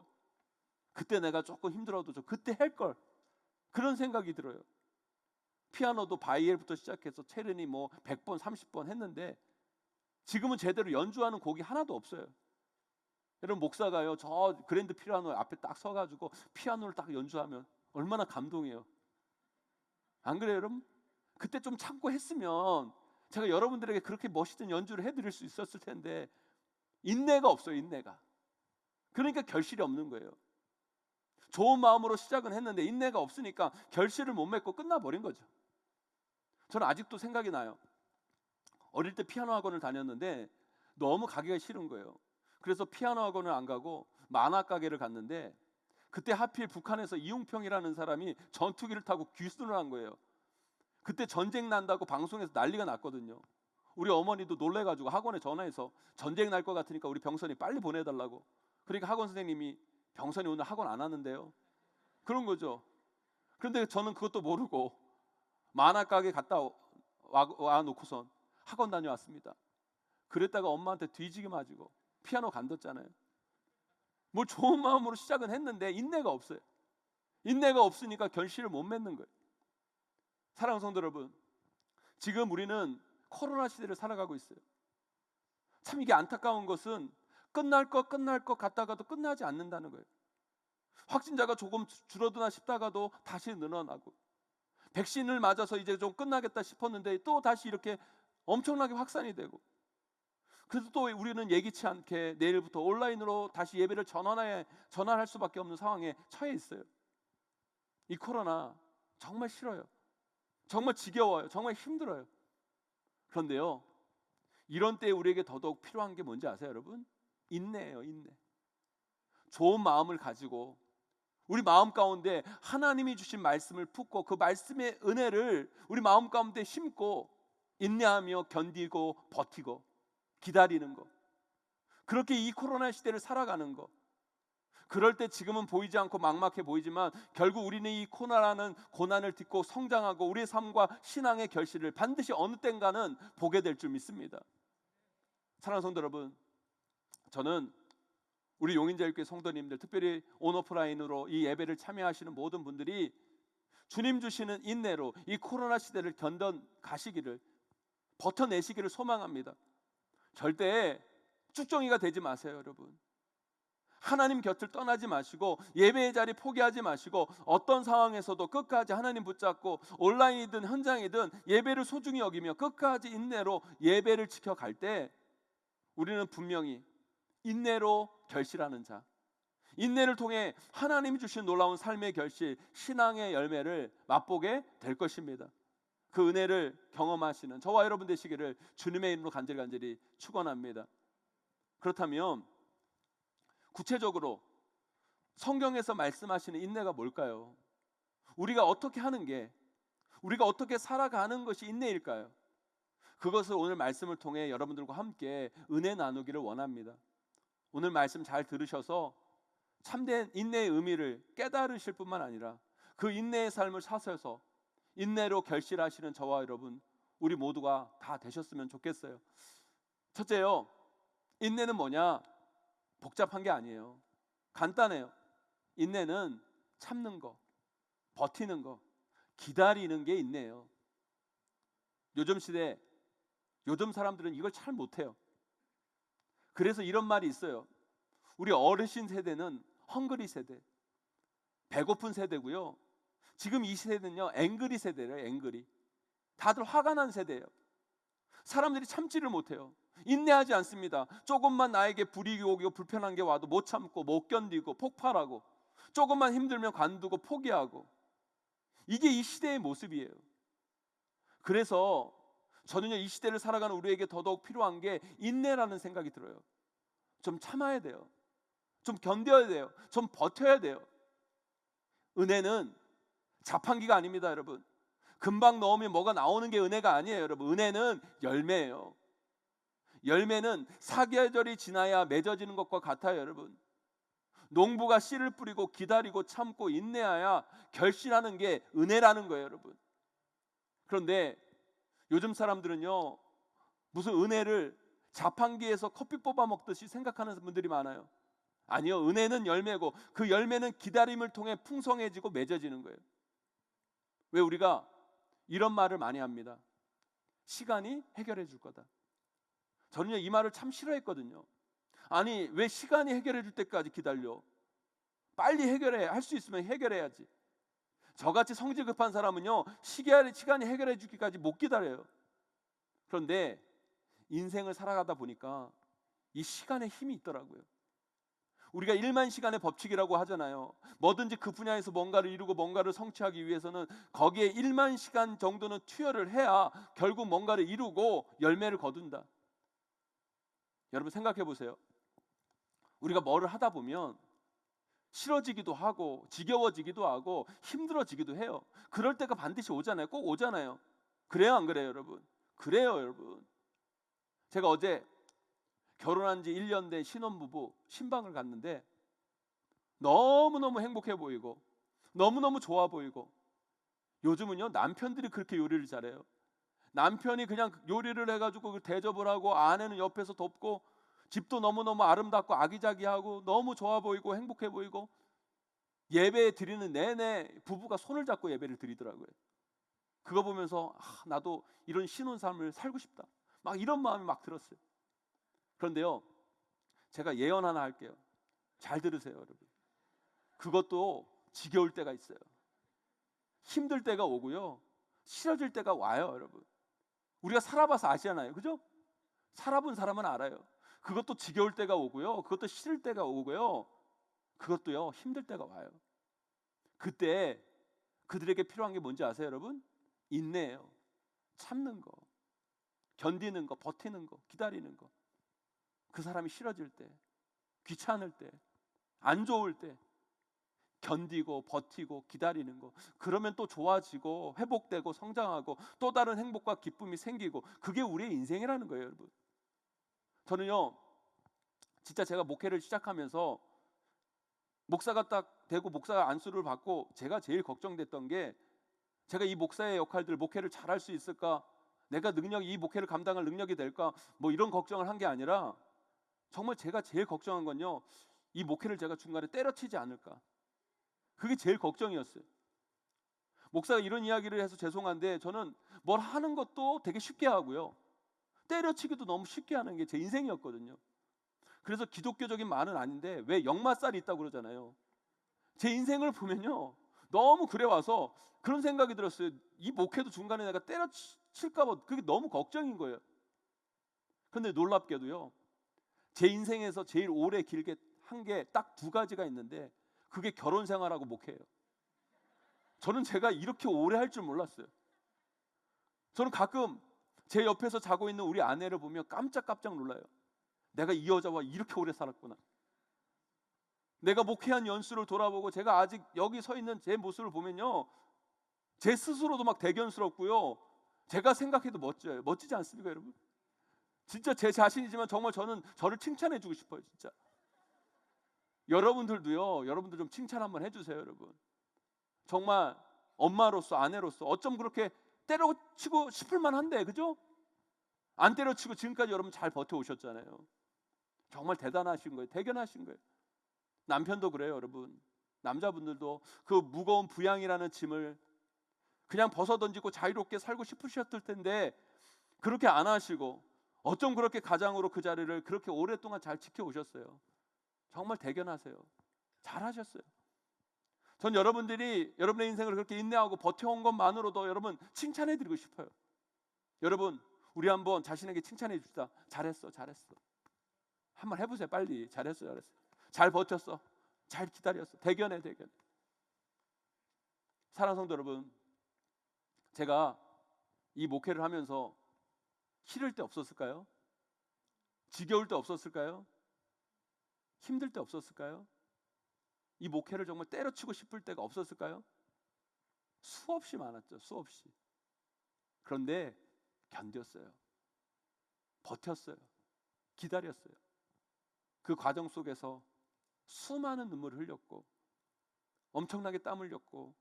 그때 내가 조금 힘들어도 그때 할걸, 그런 생각이 들어요. 피아노도 바이엘부터 시작해서 체르니 뭐 100번 30번 했는데 지금은 제대로 연주하는 곡이 하나도 없어요. 여러분 목사가요 저 그랜드 피아노 앞에 딱 서가지고 피아노를 딱 연주하면 얼마나 감동이에요. 안 그래요 여러분? 그때 좀 참고 했으면 제가 여러분들에게 그렇게 멋있는 연주를 해드릴 수 있었을 텐데 인내가 없어요. 인내가. 그러니까 결실이 없는 거예요. 좋은 마음으로 시작은 했는데 인내가 없으니까 결실을 못 맺고 끝나버린 거죠. 저는 아직도 생각이 나요. 어릴 때 피아노 학원을 다녔는데 너무 가기가 싫은 거예요. 그래서 피아노 학원을 안 가고 만화 가게를 갔는데 그때 하필 북한에서 이웅평이라는 사람이 전투기를 타고 귀순을 한 거예요. 그때 전쟁 난다고 방송에서 난리가 났거든요. 우리 어머니도 놀래가지고 학원에 전화해서 전쟁 날 것 같으니까 우리 병선이 빨리 보내달라고. 그러니까 학원 선생님이 병선이 오늘 학원 안 하는데요. 그런 거죠. 그런데 저는 그것도 모르고 만화 가게 갔다 와 놓고선 학원 다녀왔습니다. 그랬다가 엄마한테 뒤지게 맞고 피아노 간뒀잖아요. 뭐 좋은 마음으로 시작은 했는데 인내가 없어요. 인내가 없으니까 결실을 못 맺는 거예요. 사랑하는 성도 여러분, 지금 우리는 코로나 시대를 살아가고 있어요. 참 이게 안타까운 것은 끝날 것 같다가도 끝나지 않는다는 거예요. 확진자가 조금 줄어드나 싶다가도 다시 늘어나고, 백신을 맞아서 이제 좀 끝나겠다 싶었는데 또 다시 이렇게 엄청나게 확산이 되고, 그래서 또 우리는 예기치 않게 내일부터 온라인으로 다시 예배를 전환할 수밖에 없는 상황에 처해 있어요. 이 코로나 정말 싫어요. 정말 지겨워요. 정말 힘들어요. 그런데요, 이런 때에 우리에게 더더욱 필요한 게 뭔지 아세요 여러분? 인내예요. 인내. 좋은 마음을 가지고 우리 마음 가운데 하나님이 주신 말씀을 품고 그 말씀의 은혜를 우리 마음 가운데 심고 인내하며 견디고 버티고 기다리는 거, 그렇게 이 코로나 시대를 살아가는 거. 그럴 때 지금은 보이지 않고 막막해 보이지만 결국 우리는 이 코로나라는 고난을 딛고 성장하고 우리의 삶과 신앙의 결실을 반드시 어느 땐가는 보게 될 줄 믿습니다. 사랑하는 성도 여러분, 저는 우리 용인제일교회 성도님들, 특별히 온오프라인으로 이 예배를 참여하시는 모든 분들이 주님 주시는 인내로 이 코로나 시대를 견뎌 가시기를, 버텨내시기를 소망합니다. 절대 쭉정이가 되지 마세요 여러분. 하나님 곁을 떠나지 마시고 예배의 자리 포기하지 마시고 어떤 상황에서도 끝까지 하나님 붙잡고 온라인이든 현장이든 예배를 소중히 여기며 끝까지 인내로 예배를 지켜갈 때 우리는 분명히 인내로 결실하는 자, 인내를 통해 하나님이 주신 놀라운 삶의 결실, 신앙의 열매를 맛보게 될 것입니다. 그 은혜를 경험하시는 저와 여러분 되시기를 주님의 이름으로 간절히 축원합니다. 그렇다면 구체적으로 성경에서 말씀하시는 인내가 뭘까요? 우리가 어떻게 하는 게, 우리가 어떻게 살아가는 것이 인내일까요? 그것을 오늘 말씀을 통해 여러분들과 함께 은혜 나누기를 원합니다. 오늘 말씀 잘 들으셔서 참된 인내의 의미를 깨달으실 뿐만 아니라 그 인내의 삶을 사셔서 인내로 결실하시는 저와 여러분, 우리 모두가 다 되셨으면 좋겠어요. 첫째요, 인내는 뭐냐? 복잡한 게 아니에요. 간단해요. 인내는 참는 거, 버티는 거, 기다리는 게 인내예요. 요즘 시대, 요즘 사람들은 이걸 잘 못해요. 그래서 이런 말이 있어요. 우리 어르신 세대는 헝그리 세대, 배고픈 세대고요. 지금 이 세대는요, 앵그리 세대래요. 앵그리. 다들 화가 난 세대예요. 사람들이 참지를 못해요. 인내하지 않습니다. 조금만 나에게 불이익이 오고 불편한 게 와도 못 참고 못 견디고 폭발하고, 조금만 힘들면 관두고 포기하고, 이게 이 시대의 모습이에요. 그래서 저는요, 이 시대를 살아가는 우리에게 더더욱 필요한 게 인내라는 생각이 들어요. 좀 참아야 돼요. 좀 견뎌야 돼요. 좀 버텨야 돼요. 은혜는 자판기가 아닙니다 여러분. 금방 넣으면 뭐가 나오는 게 은혜가 아니에요 여러분. 은혜는 열매예요. 열매는 사계절이 지나야 맺어지는 것과 같아요 여러분. 농부가 씨를 뿌리고 기다리고 참고 인내하여 결실하는 게 은혜라는 거예요 여러분. 그런데 요즘 사람들은요, 무슨 은혜를 자판기에서 커피 뽑아 먹듯이 생각하는 분들이 많아요. 아니요, 은혜는 열매고 그 열매는 기다림을 통해 풍성해지고 맺어지는 거예요. 왜 우리가 이런 말을 많이 합니다. 시간이 해결해 줄 거다. 저는요, 이 말을 참 싫어했거든요. 아니 왜 시간이 해결해 줄 때까지 기다려? 빨리 해결해. 할 수 있으면 해결해야지. 저같이 성질 급한 사람은요, 시간이 해결해 주기까지 못 기다려요. 그런데 인생을 살아가다 보니까 이 시간에 힘이 있더라고요. 우리가 1만 시간의 법칙이라고 하잖아요. 뭐든지 그 분야에서 뭔가를 이루고 뭔가를 성취하기 위해서는 거기에 1만 시간 정도는 투여를 해야 결국 뭔가를 이루고 열매를 거둔다. 여러분 생각해 보세요. 우리가 뭐를 하다 보면 싫어지기도 하고 지겨워지기도 하고 힘들어지기도 해요. 그럴 때가 반드시 오잖아요. 꼭 오잖아요. 그래요 안 그래요 여러분? 그래요 여러분. 제가 어제 결혼한 지 1년 된 신혼부부 신방을 갔는데 너무너무 행복해 보이고 너무너무 좋아 보이고, 요즘은요 남편들이 그렇게 요리를 잘해요. 남편이 그냥 요리를 해가지고 대접을 하고 아내는 옆에서 돕고 집도 너무너무 아름답고 아기자기하고 너무 좋아 보이고 행복해 보이고, 예배 드리는 내내 부부가 손을 잡고 예배를 드리더라고요. 그거 보면서 나도 이런 신혼 삶을 살고 싶다, 막 이런 마음이 막 들었어요. 그런데요 제가 예언 하나 할게요. 잘 들으세요 여러분. 그것도 지겨울 때가 있어요. 힘들 때가 오고요, 싫어질 때가 와요 여러분. 우리가 살아봐서 아시잖아요, 그죠? 살아본 사람은 알아요. 그것도 지겨울 때가 오고요, 그것도 싫을 때가 오고요, 그것도요 힘들 때가 와요. 그때 그들에게 필요한 게 뭔지 아세요 여러분? 인내예요. 참는 거, 견디는 거, 버티는 거, 기다리는 거. 그 사람이 싫어질 때, 귀찮을 때, 안 좋을 때 견디고 버티고 기다리는 거, 그러면 또 좋아지고 회복되고 성장하고 또 다른 행복과 기쁨이 생기고, 그게 우리의 인생이라는 거예요 여러분. 저는요 진짜 제가 목회를 시작하면서 목사가 딱 되고 목사 안수를 받고 제가 제일 걱정됐던 게, 제가 이 목사의 역할들 목회를 잘할 수 있을까, 내가 이 목회를 감당할 능력이 될까, 뭐 이런 걱정을 한 게 아니라 정말 제가 제일 걱정한 건요, 이 목회를 제가 중간에 때려치지 않을까. 그게 제일 걱정이었어요. 목사가 이런 이야기를 해서 죄송한데 저는 뭘 하는 것도 되게 쉽게 하고요, 때려치기도 너무 쉽게 하는 게 제 인생이었거든요. 그래서 기독교적인 말은 아닌데 왜 역마살이 있다고 그러잖아요. 제 인생을 보면요 너무 그래와서 그런 생각이 들었어요. 이 목회도 중간에 내가 때려칠까 봐 그게 너무 걱정인 거예요. 그런데 놀랍게도요 제 인생에서 제일 오래 길게 한 게 딱 두 가지가 있는데, 그게 결혼 생활하고 목회예요. 저는 제가 이렇게 오래 할 줄 몰랐어요. 저는 가끔 제 옆에서 자고 있는 우리 아내를 보면 깜짝깜짝 놀라요. 내가 이 여자와 이렇게 오래 살았구나. 내가 목회한 연수를 돌아보고 제가 아직 여기 서 있는 제 모습을 보면요, 제 스스로도 막 대견스럽고요, 제가 생각해도 멋져요. 멋지지 않습니까 여러분? 진짜 제 자신이지만 정말 저는 저를 칭찬해 주고 싶어요 진짜. 여러분들도요, 여러분들 좀 칭찬 한번 해주세요 여러분. 정말 엄마로서 아내로서 어쩜 그렇게 때려치고 싶을 만한데, 그죠? 안 때려치고 지금까지 여러분 잘 버텨오셨잖아요. 정말 대단하신 거예요. 대견하신 거예요. 남편도 그래요 여러분. 남자분들도 그 무거운 부양이라는 짐을 그냥 벗어던지고 자유롭게 살고 싶으셨을 텐데 그렇게 안 하시고 어쩜 그렇게 가장으로 그 자리를 그렇게 오랫동안 잘 지켜오셨어요. 정말 대견하세요. 잘하셨어요. 전 여러분들이 여러분의 인생을 그렇게 인내하고 버텨온 것만으로도 여러분 칭찬해드리고 싶어요. 여러분 우리 한번 자신에게 칭찬해 줍시다. 잘했어 잘했어. 한번 해보세요 빨리. 잘했어 잘했어. 잘 버텼어. 잘 기다렸어. 대견해 대견해. 사랑하는 성도 여러분, 제가 이 목회를 하면서 싫을 때 없었을까요? 지겨울 때 없었을까요? 힘들 때 없었을까요? 이 목회를 정말 때려치고 싶을 때가 없었을까요? 수없이 많았죠. 수없이. 그런데 견뎠어요. 버텼어요. 기다렸어요. 그 과정 속에서 수많은 눈물을 흘렸고 엄청나게 땀 흘렸고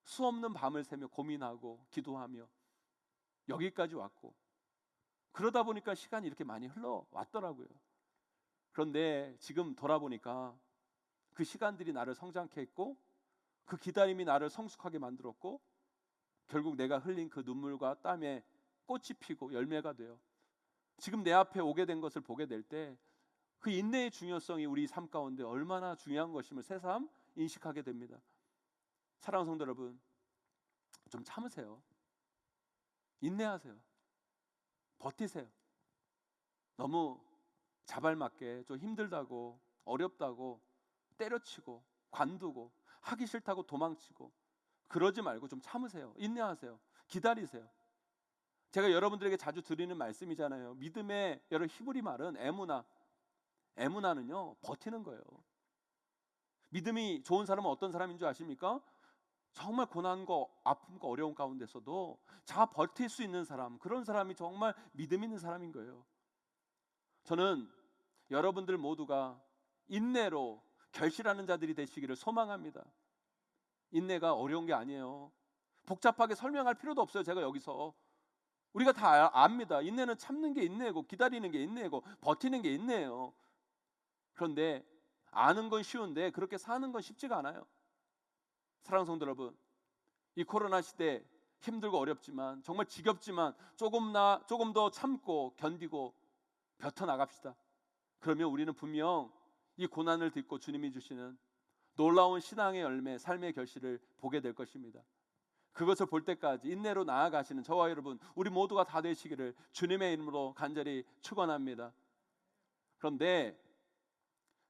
수없는 밤을 새며 고민하고 기도하며 여기까지 왔고, 그러다 보니까 시간이 이렇게 많이 흘러왔더라고요. 그런데 지금 돌아보니까 그 시간들이 나를 성장케 했고 그 기다림이 나를 성숙하게 만들었고, 결국 내가 흘린 그 눈물과 땀에 꽃이 피고 열매가 되어 지금 내 앞에 오게 된 것을 보게 될 때 그 인내의 중요성이 우리 삶 가운데 얼마나 중요한 것임을 새삼 인식하게 됩니다. 사랑하는 성도 여러분, 좀 참으세요. 인내하세요. 버티세요. 너무 자발맞게 좀 힘들다고, 어렵다고 때려치고 관두고 하기 싫다고 도망치고 그러지 말고 좀 참으세요. 인내하세요. 기다리세요. 제가 여러분들에게 자주 드리는 말씀이잖아요. 믿음의 여러 히브리 말은 에무나는요 버티는 거예요. 믿음이 좋은 사람은 어떤 사람인 줄 아십니까? 정말 고난과 아픔과 어려움 가운데서도 잘 버틸 수 있는 사람, 그런 사람이 정말 믿음 있는 사람인 거예요. 저는 여러분들 모두가 인내로 결실하는 자들이 되시기를 소망합니다. 인내가 어려운 게 아니에요. 복잡하게 설명할 필요도 없어요. 제가 여기서 우리가 다 압니다. 인내는 참는 게 인내고, 기다리는 게 인내고, 버티는 게 인내예요. 그런데 아는 건 쉬운데 그렇게 사는 건 쉽지가 않아요. 사랑하는 성도 여러분, 이 코로나 시대 힘들고 어렵지만, 정말 지겹지만 조금 더 참고 견디고 버텨나갑시다. 그러면 우리는 분명 이 고난을 딛고 주님이 주시는 놀라운 신앙의 열매, 삶의 결실을 보게 될 것입니다. 그것을 볼 때까지 인내로 나아가시는 저와 여러분, 우리 모두가 다 되시기를 주님의 이름으로 간절히 축원합니다. 그런데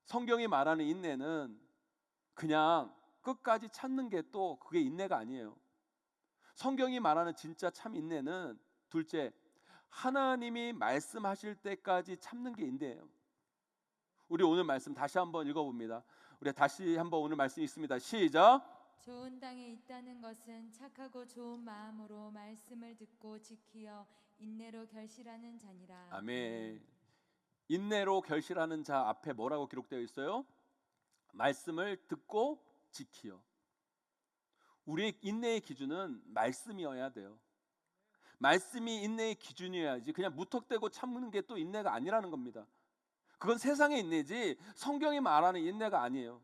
성경이 말하는 인내는 그냥 끝까지 참는 게 또 그게 인내가 아니에요. 성경이 말하는 진짜 참 인내는 둘째, 하나님이 말씀하실 때까지 참는 게 인내예요. 우리 오늘 말씀 다시 한번 읽어봅니다. 우리 다시 한번 오늘 말씀 있습니다. 시작. 좋은 땅에 있다는 것은 착하고 좋은 마음으로 말씀을 듣고 지키어 인내로 결실하는 자니라. 아멘. 인내로 결실하는 자 앞에 뭐라고 기록되어 있어요? 말씀을 듣고 지키어. 우리의 인내의 기준은 말씀이어야 돼요. 말씀이 인내의 기준이어야지 그냥 무턱대고 참는 게 또 인내가 아니라는 겁니다. 그건 세상의 인내지 성경이 말하는 인내가 아니에요.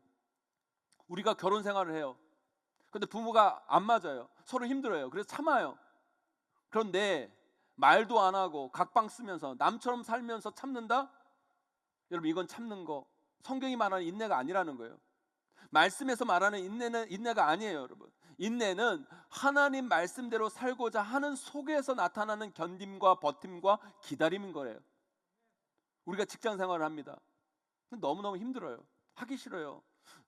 우리가 결혼 생활을 해요. 근데 부부가 안 맞아요. 서로 힘들어요. 그래서 참아요. 그런데 말도 안 하고 각방 쓰면서 남처럼 살면서 참는다? 여러분, 이건 참는 거 성경이 말하는 인내가 아니라는 거예요. 말씀에서 말하는 인내는 인내가 아니에요. 여러분, 인내는 하나님 말씀대로 살고자 하는 속에서 나타나는 견딤과 버팀과 기다림인 거예요. 우리가 직장 생활을 합니다. 너무너무 힘들어요. 하기 싫어요.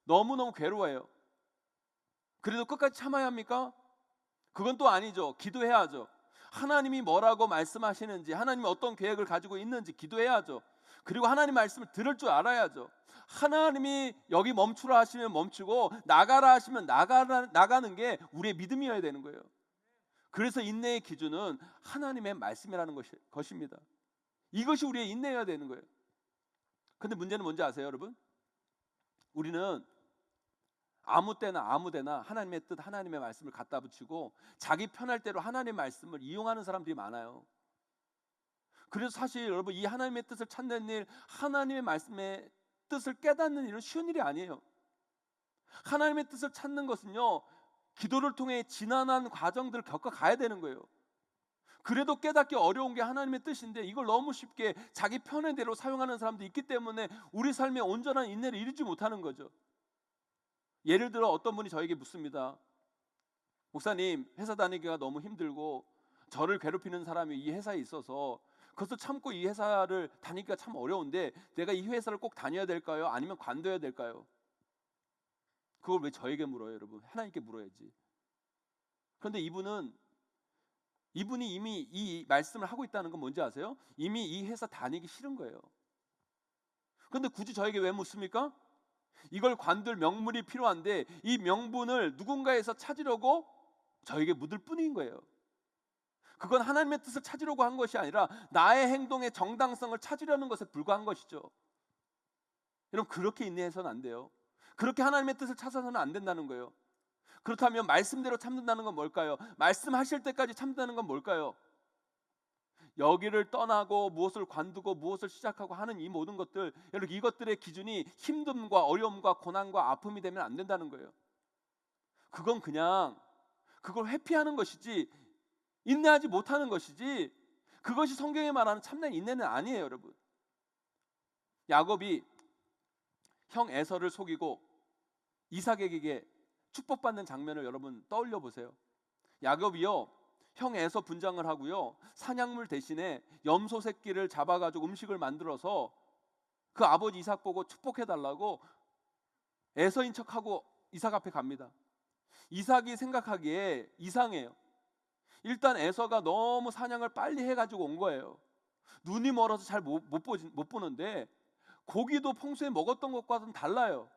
너무너무 괴로워요. 그래도 끝까지 참아야 합니까? 그건 또 아니죠. 기도해야죠. 하나님이 뭐라고 말씀하시는지, 하나님이 어떤 계획을 가지고 있는지 기도해야죠. 그리고 하나님 말씀을 들을 줄 알아야죠. 하나님이 여기 멈추라 하시면 멈추고 나가라 하시면 나가는 게 우리의 믿음이어야 되는 거예요. 그래서 인내의 기준은 하나님의 말씀이라는 것입니다. 이것이 우리의 인내여야 되는 거예요. 근데 문제는 뭔지 아세요, 여러분? 우리는 아무 때나 하나님의 뜻, 하나님의 말씀을 갖다 붙이고 자기 편할 대로 하나님의 말씀을 이용하는 사람들이 많아요. 그래서 사실 여러분, 이 하나님의 뜻을 찾는 일, 하나님의 말씀의 뜻을 깨닫는 일은 쉬운 일이 아니에요. 하나님의 뜻을 찾는 것은요, 기도를 통해 지난한 과정들을 겪어가야 되는 거예요. 그래도 깨닫기 어려운 게 하나님의 뜻인데 이걸 너무 쉽게 자기 편의 대로 사용하는 사람도 있기 때문에 우리 삶에 온전한 인내를 이루지 못하는 거죠. 예를 들어 어떤 분이 저에게 묻습니다. 목사님, 회사 다니기가 너무 힘들고 저를 괴롭히는 사람이 이 회사에 있어서 그것도 참고 이 회사를 다니기가 참 어려운데 내가 이 회사를 꼭 다녀야 될까요? 아니면 관둬야 될까요? 그걸 왜 저에게 물어요, 여러분? 하나님께 물어야지. 그런데 이분이 이미 이 말씀을 하고 있다는 건 뭔지 아세요? 이미 이 회사 다니기 싫은 거예요. 그런데 굳이 저에게 왜 묻습니까? 이걸 관둘 명분이 필요한데 이 명분을 누군가에서 찾으려고 저에게 묻을 뿐인 거예요. 그건 하나님의 뜻을 찾으려고 한 것이 아니라 나의 행동의 정당성을 찾으려는 것에 불과한 것이죠. 여러분, 그렇게 인내해서는 안 돼요. 그렇게 하나님의 뜻을 찾아서는 안 된다는 거예요. 그렇다면 말씀대로 참는다는 건 뭘까요? 말씀하실 때까지 참는다는 건 뭘까요? 여기를 떠나고 무엇을 관두고 무엇을 시작하고 하는 이 모든 것들, 여러분, 이것들의 기준이 힘듦과 어려움과 고난과 아픔이 되면 안 된다는 거예요. 그건 그냥 그걸 회피하는 것이지 인내하지 못하는 것이지, 그것이 성경이 말하는 참된 인내는 아니에요, 여러분. 야곱이 형 에서를 속이고 이삭에게 축복받는 장면을 여러분 떠올려 보세요. 야곱이요, 형 에서 분장을 하고요, 사냥물 대신에 염소 새끼를 잡아가지고 음식을 만들어서 그 아버지 이삭 보고 축복해달라고 에서인 척하고 이삭 앞에 갑니다. 이삭이 생각하기에 이상해요. 일단 에서가 너무 사냥을 빨리 해가지고 온 거예요. 눈이 멀어서 잘 못 보는데 고기도 평소에 먹었던 것과는 달라요.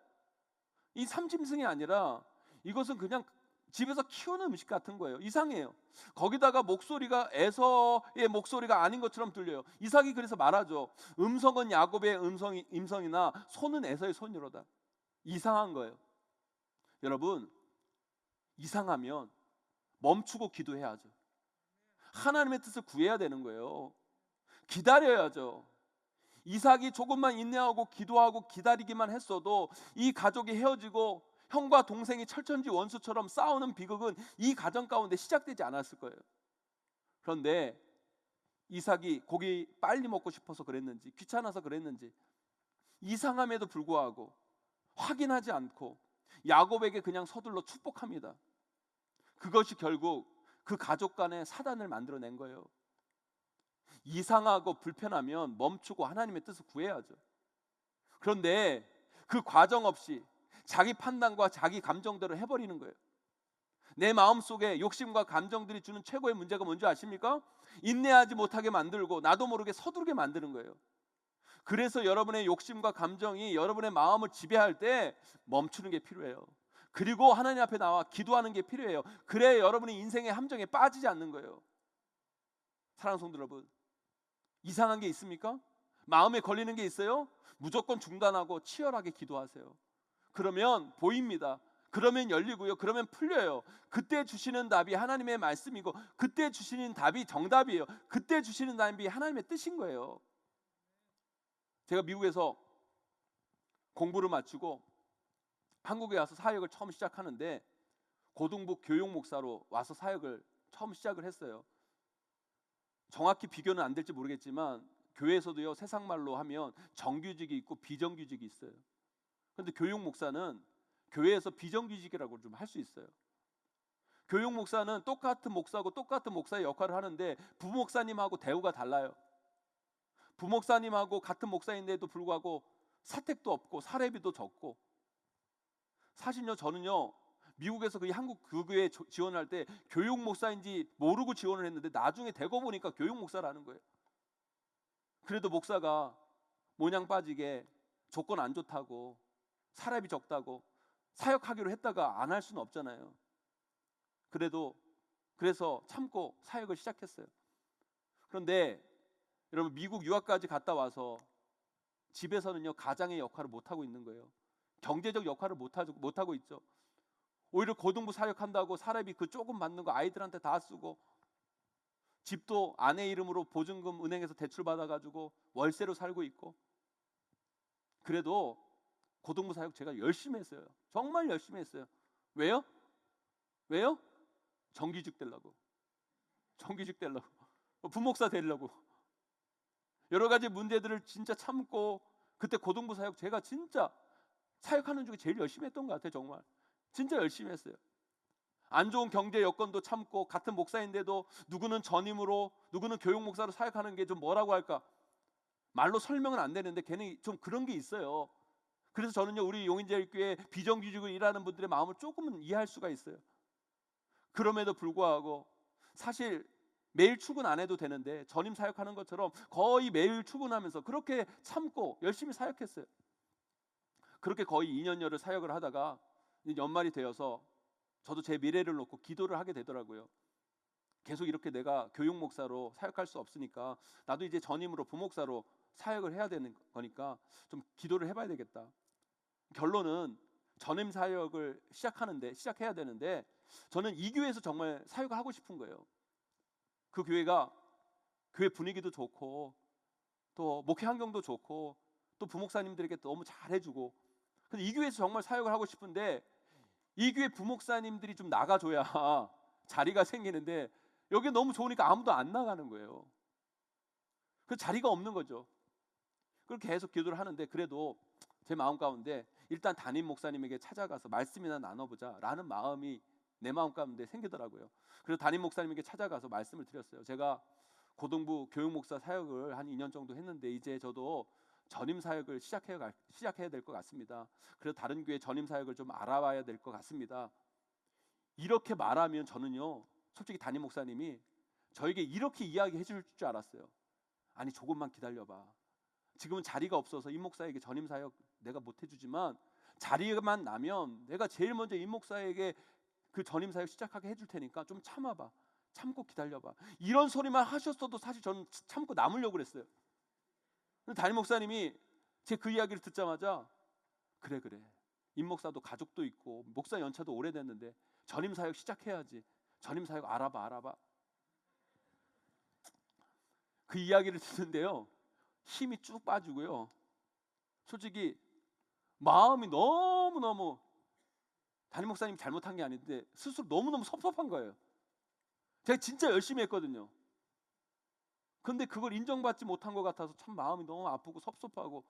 이 삼짐승이 아니라 이것은 그냥 집에서 키우는 음식 같은 거예요. 이상해요. 거기다가 목소리가 에서의 목소리가 아닌 것처럼 들려요. 이삭이 그래서 말하죠. 음성은 야곱의 음성이나 손은 에서의 손이로다. 이상한 거예요. 여러분, 이상하면 멈추고 기도해야죠. 하나님의 뜻을 구해야 되는 거예요. 기다려야죠. 이삭이 조금만 인내하고 기도하고 기다리기만 했어도 이 가족이 헤어지고 형과 동생이 철천지 원수처럼 싸우는 비극은 이 가정 가운데 시작되지 않았을 거예요. 그런데 이삭이 고기 빨리 먹고 싶어서 그랬는지 귀찮아서 그랬는지 이상함에도 불구하고 확인하지 않고 야곱에게 그냥 서둘러 축복합니다. 그것이 결국 그 가족 간의 사단을 만들어낸 거예요. 이상하고 불편하면 멈추고 하나님의 뜻을 구해야죠. 그런데 그 과정 없이 자기 판단과 자기 감정대로 해버리는 거예요. 내 마음속에 욕심과 감정들이 주는 최고의 문제가 뭔지 아십니까? 인내하지 못하게 만들고 나도 모르게 서두르게 만드는 거예요. 그래서 여러분의 욕심과 감정이 여러분의 마음을 지배할 때 멈추는 게 필요해요. 그리고 하나님 앞에 나와 기도하는 게 필요해요. 그래야 여러분이 인생의 함정에 빠지지 않는 거예요. 사랑하는 성도 여러분, 이상한 게 있습니까? 마음에 걸리는 게 있어요? 무조건 중단하고 치열하게 기도하세요. 그러면 보입니다. 그러면 열리고요. 그러면 풀려요. 그때 주시는 답이 하나님의 말씀이고 그때 주시는 답이 정답이에요. 그때 주시는 답이 하나님의 뜻인 거예요. 제가 미국에서 공부를 마치고 한국에 와서 사역을 처음 시작하는데 고등부 교육 목사로 와서 사역을 처음 시작을 했어요. 정확히 비교는 안 될지 모르겠지만 교회에서도요, 세상 말로 하면 정규직이 있고 비정규직이 있어요. 그런데 교육 목사는 교회에서 비정규직이라고 좀 할 수 있어요. 교육 목사는 똑같은 목사고 똑같은 목사의 역할을 하는데 부목사님하고 대우가 달라요. 부목사님하고 같은 목사인데도 불구하고 사택도 없고 사례비도 적고, 사실요 저는요 미국에서 그 한국 교회에 지원할 때 교육 목사인지 모르고 지원을 했는데 나중에 되고 보니까 교육 목사라는 거예요. 그래도 목사가 모냥 빠지게 조건 안 좋다고 사례비 적다고 사역하기로 했다가 안 할 수는 없잖아요. 그래서 참고 사역을 시작했어요. 그런데 여러분, 미국 유학까지 갔다 와서 집에서는요 가장의 역할을 못하고 있는 거예요. 경제적 역할을 못하고 있죠. 오히려 고등부 사역한다고 사례비 그 조금 받는 거 아이들한테 다 쓰고, 집도 아내 이름으로 보증금 은행에서 대출 받아가지고 월세로 살고 있고. 그래도 고등부 사역 제가 열심히 했어요. 정말 열심히 했어요. 왜요? 정규직 되려고. 부목사 되려고. 여러 가지 문제들을 진짜 참고, 그때 고등부 사역 제가 진짜 사역하는 중에 제일 열심히 했던 것 같아요. 정말 진짜 열심히 했어요. 안 좋은 경제 여건도 참고, 같은 목사인데도 누구는 전임으로 누구는 교육 목사로 사역하는 게 좀 뭐라고 할까, 말로 설명은 안 되는데 괜히 좀 그런 게 있어요. 그래서 저는요 우리 용인제일교회 비정규직으로 일하는 분들의 마음을 조금은 이해할 수가 있어요. 그럼에도 불구하고 사실 매일 출근 안 해도 되는데 전임 사역하는 것처럼 거의 매일 출근하면서 그렇게 참고 열심히 사역했어요. 그렇게 거의 2년여를 사역을 하다가 연말이 되어서 저도 제 미래를 놓고 기도를 하게 되더라고요. 계속 이렇게 내가 교육 목사로 사역할 수 없으니까 나도 이제 전임으로 부목사로 사역을 해야 되는 거니까 좀 기도를 해봐야 되겠다. 결론은 전임 사역을 시작해야 되는데 저는 이 교회에서 정말 사역을 하고 싶은 거예요. 그 교회가 교회 분위기도 좋고 또 목회 환경도 좋고 또 부목사님들에게 너무 잘해주고, 근데 이 교회에서 정말 사역을 하고 싶은데 이 교회 부목사님들이 좀 나가줘야 자리가 생기는데 여기 너무 좋으니까 아무도 안 나가는 거예요. 그 자리가 없는 거죠. 그걸 계속 기도를 하는데 그래도 제 마음 가운데 일단 담임 목사님에게 찾아가서 말씀이나 나눠보자 라는 마음이 내 마음 가운데 생기더라고요. 그래서 담임 목사님에게 찾아가서 말씀을 드렸어요. 제가 고등부 교육 목사 사역을 한 2년 정도 했는데 이제 저도 전임 사역을 시작해야 될 것 같습니다. 그래서 다른 교회 전임 사역을 좀 알아봐야 될 것 같습니다. 이렇게 말하면 저는요, 솔직히 담임 목사님이 저에게 이렇게 이야기해 줄 줄 알았어요. 아니 조금만 기다려봐. 지금은 자리가 없어서 임 목사에게 전임 사역 내가 못 해주지만 자리만 나면 내가 제일 먼저 임 목사에게 그 전임 사역 시작하게 해줄 테니까 좀 참아봐. 참고 기다려봐. 이런 소리만 하셨어도 사실 저는 참고 남으려고 그랬어요. 근데 담임 목사님이 제 그 이야기를 듣자마자 그래 임 목사도 가족도 있고 목사 연차도 오래됐는데 전임 사역 시작해야지. 전임 사역 알아봐. 그 이야기를 듣는데요, 힘이 쭉 빠지고요, 솔직히 마음이 너무너무 담임 목사님이 잘못한 게 아닌데 스스로 너무너무 섭섭한 거예요. 제가 진짜 열심히 했거든요. 근데 그걸 인정받지 못한 것 같아서 참 마음이 너무 아프고 섭섭하고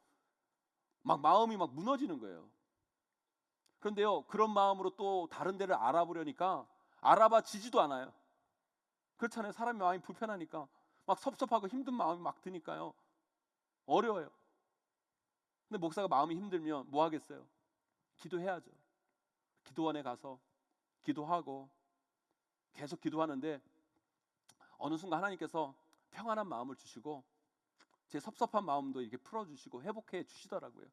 막 마음이 막 무너지는 거예요. 그런데요, 그런 마음으로 또 다른 데를 알아보려니까 알아봐지지도 않아요. 그렇잖아요. 사람이 마음이 불편하니까 막 섭섭하고 힘든 마음이 막 드니까요, 어려워요. 근데 목사가 마음이 힘들면 뭐 하겠어요? 기도해야죠. 기도원에 가서 기도하고 계속 기도하는데 어느 순간 하나님께서 평안한 마음을 주시고 제 섭섭한 마음도 이렇게 풀어주시고 회복해 주시더라고요.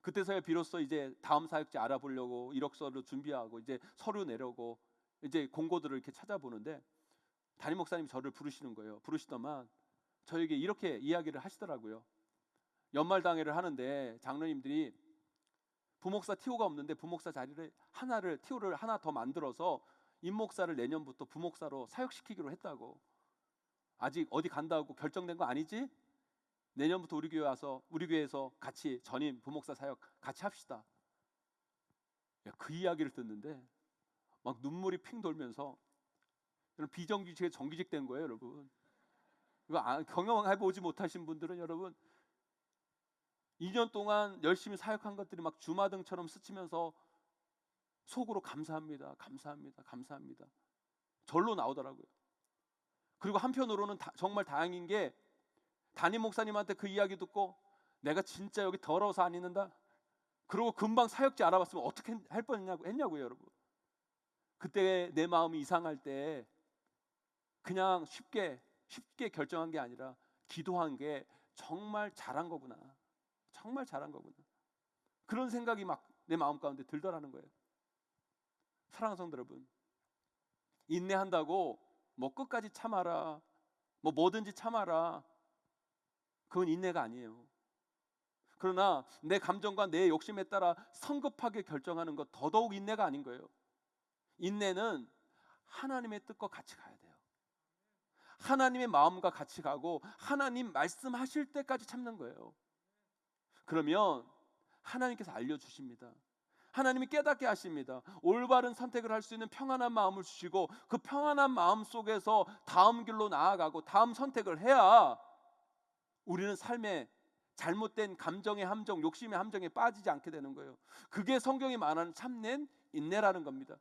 그때서야 비로소 이제 다음 사역지 알아보려고 이력서를 준비하고 이제 서류 내려고 이제 공고들을 이렇게 찾아보는데 담임 목사님이 저를 부르시는 거예요. 부르시더만 저에게 이렇게 이야기를 하시더라고요. 연말당회를 하는데 장로님들이 부목사 TO가 없는데 부목사 자리를 TO를 하나 더 만들어서 임 목사를 내년부터 부목사로 사역시키기로 했다고. 아직 어디 간다고 결정된 거 아니지? 내년부터 우리 교회 와서 우리 교회에서 같이 전임 부목사 사역 같이 합시다. 그 이야기를 듣는데 막 눈물이 핑 돌면서 비정규직에 정규직 된 거예요, 여러분. 이거 경험해보지 못하신 분들은 여러분 2년 동안 열심히 사역한 것들이 막 주마등처럼 스치면서 속으로 감사합니다. 절로 나오더라고요. 그리고 한편으로는 정말 다행인 게 담임 목사님한테 그 이야기 듣고 내가 진짜 여기 더러워서 안 있는다. 그리고 금방 사역지 알아봤으면 어떻게 할 뻔했냐고요, 여러분. 그때 내 마음이 이상할 때 그냥 쉽게 결정한 게 아니라 기도한 게 정말 잘한 거구나. 그런 생각이 막 내 마음 가운데 들더라는 거예요. 사랑하는 성도 여러분, 인내한다고 뭐 끝까지 참아라, 뭐 뭐든지 참아라, 그건 인내가 아니에요. 그러나 내 감정과 내 욕심에 따라 성급하게 결정하는 것 더더욱 인내가 아닌 거예요. 인내는 하나님의 뜻과 같이 가야 돼요. 하나님의 마음과 같이 가고 하나님 말씀하실 때까지 참는 거예요. 그러면 하나님께서 알려주십니다. 하나님이 깨닫게 하십니다. 올바른 선택을 할 수 있는 평안한 마음을 주시고 그 평안한 마음 속에서 다음 길로 나아가고 다음 선택을 해야 우리는 삶에 잘못된 감정의 함정, 욕심의 함정에 빠지지 않게 되는 거예요. 그게 성경이 말하는 참된 인내라는 겁니다.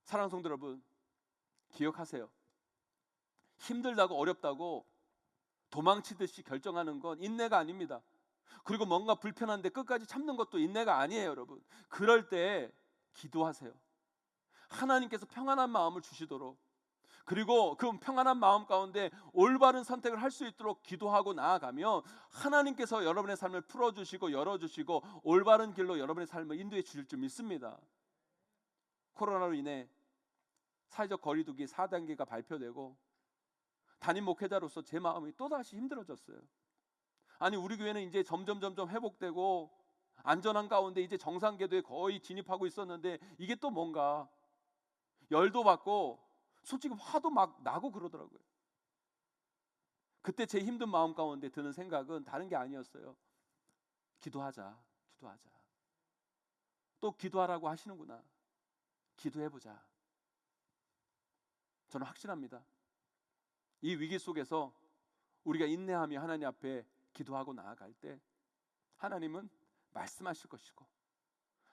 사랑하는 성도 여러분, 기억하세요. 힘들다고 어렵다고 도망치듯이 결정하는 건 인내가 아닙니다. 그리고 뭔가 불편한데 끝까지 참는 것도 인내가 아니에요, 여러분. 그럴 때 기도하세요. 하나님께서 평안한 마음을 주시도록, 그리고 그 평안한 마음 가운데 올바른 선택을 할 수 있도록 기도하고 나아가면 하나님께서 여러분의 삶을 풀어주시고 열어주시고 올바른 길로 여러분의 삶을 인도해 주실 줄 믿습니다. 코로나로 인해 사회적 거리두기 4단계가 발표되고 담임 목회자로서 제 마음이 또다시 힘들어졌어요. 아니, 우리 교회는 이제 점점 회복되고 안전한 가운데 이제 정상 궤도에 거의 진입하고 있었는데 이게 또 뭔가 열도 받고 솔직히 화도 막 나고 그러더라고요. 그때 제 힘든 마음 가운데 드는 생각은 다른 게 아니었어요. 기도하자. 또 기도하라고 하시는구나. 기도해보자. 저는 확신합니다. 이 위기 속에서 우리가 인내하며 하나님 앞에 기도하고 나아갈 때 하나님은 말씀하실 것이고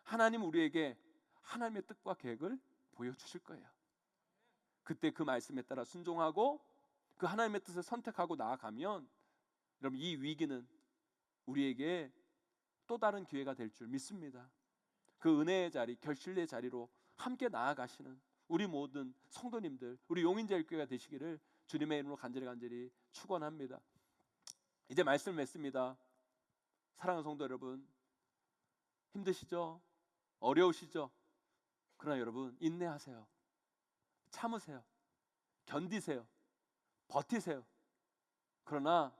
하나님 우리에게 하나님의 뜻과 계획을 보여주실 거예요. 그때 그 말씀에 따라 순종하고 그 하나님의 뜻을 선택하고 나아가면 여러분 이 위기는 우리에게 또 다른 기회가 될 줄 믿습니다. 그 은혜의 자리, 결실의 자리로 함께 나아가시는 우리 모든 성도님들, 우리 용인제일교회가 되시기를 주님의 이름으로 간절히 축원합니다. 이제 말씀을 맺습니다. 사랑하는 성도 여러분, 힘드시죠? 어려우시죠? 그러나 여러분 인내하세요. 참으세요. 견디세요. 버티세요. 그러나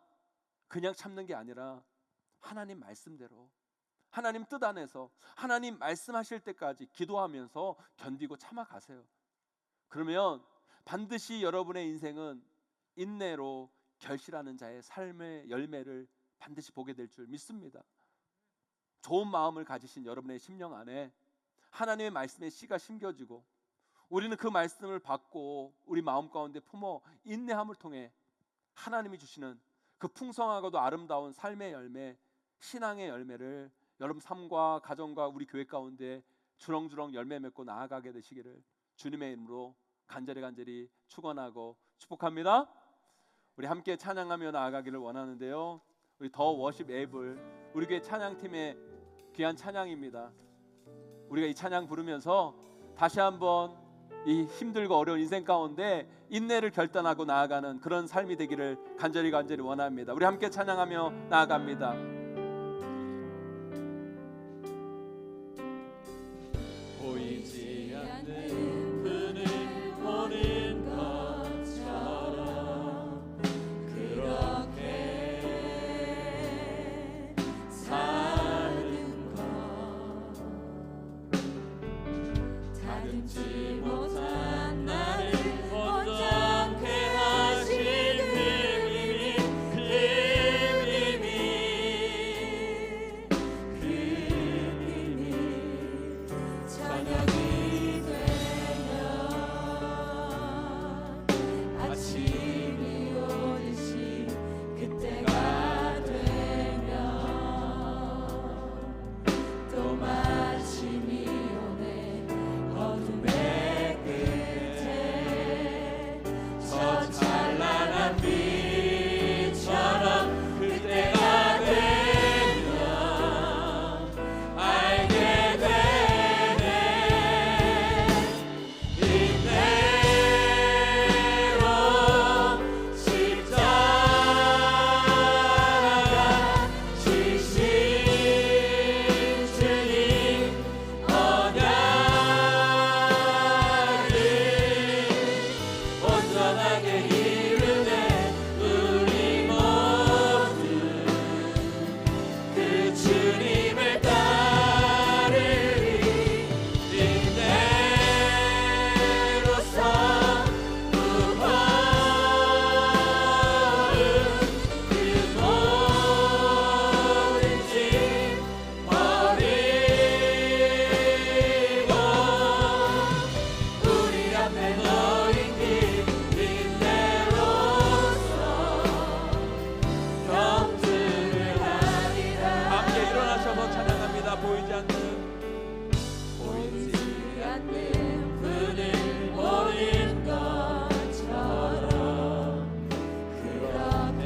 그냥 참는 게 아니라 하나님 말씀대로 하나님 뜻 안에서 하나님 말씀하실 때까지 기도하면서 견디고 참아가세요. 그러면 반드시 여러분의 인생은 인내로 결실하는 자의 삶의 열매를 반드시 보게 될 줄 믿습니다. 좋은 마음을 가지신 여러분의 심령 안에 하나님의 말씀의 씨가 심겨지고 우리는 그 말씀을 받고 우리 마음 가운데 품어 인내함을 통해 하나님이 주시는 그 풍성하고도 아름다운 삶의 열매, 신앙의 열매를 여러분 삶과 가정과 우리 교회 가운데 주렁주렁 열매 맺고 나아가게 되시기를 주님의 이름으로 간절히 축원하고 축복합니다. 우리 함께 찬양하며 나아가기를 원하는데요, 우리 더 워십 앱을 우리 교회 찬양팀의 귀한 찬양입니다. 우리가 이 찬양 부르면서 다시 한번 이 힘들고 어려운 인생 가운데 인내를 결단하고 나아가는 그런 삶이 되기를 간절히 원합니다. 우리 함께 찬양하며 나아갑니다. 보이지 않는 분을 보는 것처럼 그렇게 사는 것, 다듬지 못한 나를 온전케 하신 그 힘이 저녁이 되면 아침이 오듯이 그때가 되면 또 마침이 오네. 어둠의 끝에 저 찬란한 빛처럼 그때가 되면 알게 되네. 인내로 십자가 지신 주님 언약을 온전하게 이루네. 우리 모두 그 주님을 따르리. 인내로서 구원은 그 모든 짐 버리고 우리 앞에 놓인 길 인내로서 경주를 하리라. 함께 일어나셔서 찬양합니다. 보이지 않는 분을 보는 것처럼 그렇게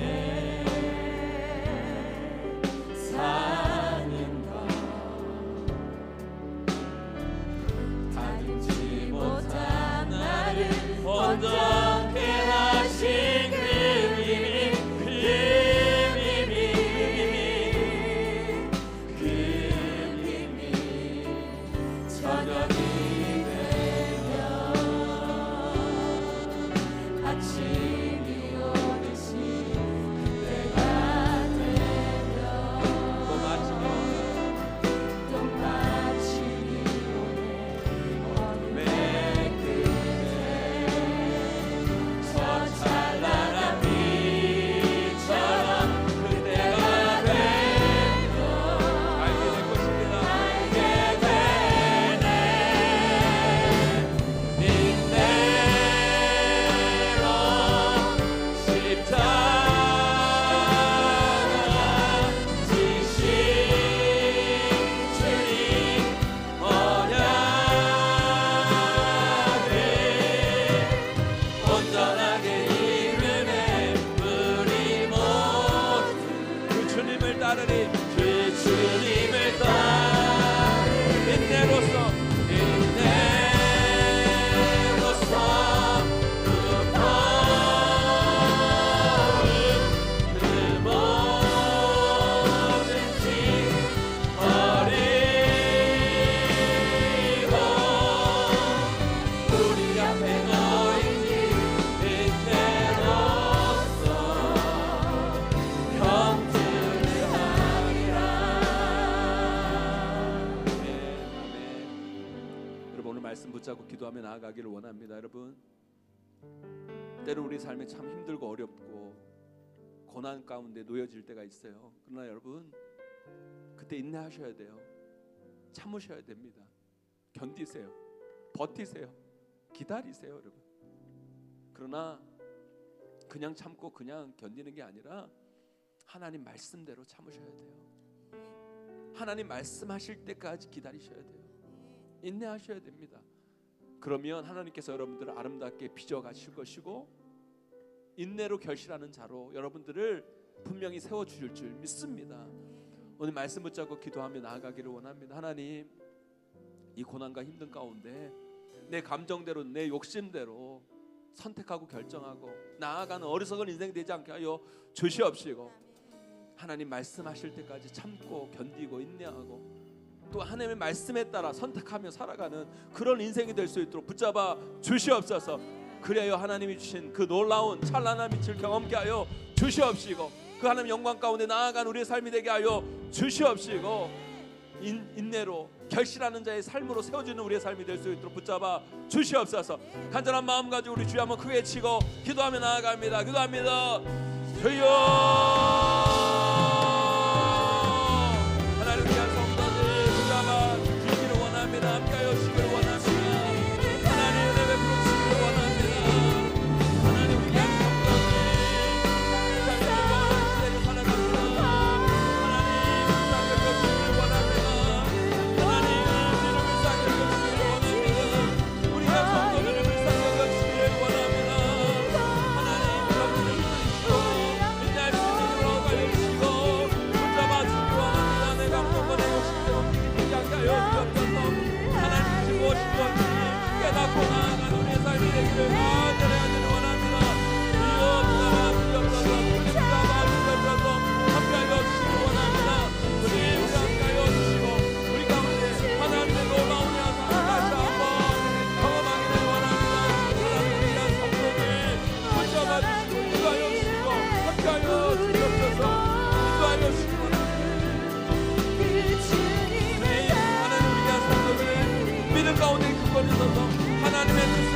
사는 것, 다듬지 못한 나를 온전케 하신 그 힘이 저녁이 되면 아침이 오듯이 그때가 되면 또 마침이 또 마침이 오네. 어둠의 끝에 저 찬란한 빛처럼 그때가 되면 알게 될 것입니다. 알게 되네. 인내로 감정하게 이르네 우리 모두 그 주님을 따르리 그 주님을 따르리 인내로서 그 모든 짐 버리고 우리 앞에 놓인 길 인내로써 경주를 하리라. 아멘. 여러분 오늘 말씀 붙잡고 기도하며 나아가기를 원합니다. 여러분 때로 우리 삶에 참 힘들고 어렵고 고난 가운데 놓여질 때가 있어요. 그러나 여러분 그때 인내하셔야 돼요. 참으셔야 됩니다. 견디세요. 버티세요. 기다리세요 여러분. 그러나 그냥 참고 그냥 견디는 게 아니라 하나님 말씀대로 참으셔야 돼요. 하나님 말씀하실 때까지 기다리셔야 돼요. 인내하셔야 됩니다. 그러면 하나님께서 여러분들을 아름답게 빚어가실 것이고 인내로 결실하는 자로 여러분들을 분명히 세워주실 줄 믿습니다. 오늘 말씀 붙잡고 기도하며 나아가기를 원합니다. 하나님 이 고난과 힘든 가운데 내 감정대로 내 욕심대로 선택하고 결정하고 나아가는 어리석은 인생 되지 않게 하여 주시옵시고 하나님 말씀하실 때까지 참고 견디고 인내하고 또 하나님의 말씀에 따라 선택하며 살아가는 그런 인생이 될 수 있도록 붙잡아 주시옵소서. 그래야 하나님이 주신 그 놀라운 찬란한 빛을 경험케 하여 주시옵시고 그 하나님 영광 가운데 나아간 우리의 삶이 되게 하여 주시옵시고 인내로 결실하는 자의 삶으로 세워지는 우리의 삶이 될 수 있도록 붙잡아 주시옵소서. 간절한 마음 가지고 우리 주여 한번 크게 치고 기도하며 나아갑니다. 기도합니다. 주여 하나님 위한 성도들 붙잡아 주시기를 원합니다. 함께하여 주시기를 원합니다. 하나님 은혜 베풀어 주시기를 원합니다. 하나님 위한 성도들 삶의 어려운 시대를 살아갑니다. 하나님 불쌍히 여겨주시기를 원합니다. 하나님 우리를 불쌍히 여겨주시기를 원합니다. 우리 위한 성도들을 불쌍히 여겨주시기를 원합니다. 하나님 여러분을 힘내시고 인내할 수 있는 힘을 얻어가여 주시고 붙잡아 주시기 원합니다. 내 감동과 내 욕심에 옮기기 되지 않게 하여 주옵소서. 하나님 주신 무엇이 무엇인지 깨닫고 나아가는 우리의 삶이 되기를 간절히 원합니다. 주여 붙잡아 주옵소서. 붙잡아 주옵소서. 함께하여 주시기 원합니다. 우리 함께하여 주시고 우리 가운데 하나님의 놀라운 양상을 다시 한번 경험하기를 원합니다. 하나님 위한 성도들 붙잡아 주시고 인도하여 주시고 함께하여 주옵소서. 인도하여 주시기 원합니다. 하나님 위한 성도들 믿음 가운데 굳건히 서서 하나님의 뜻을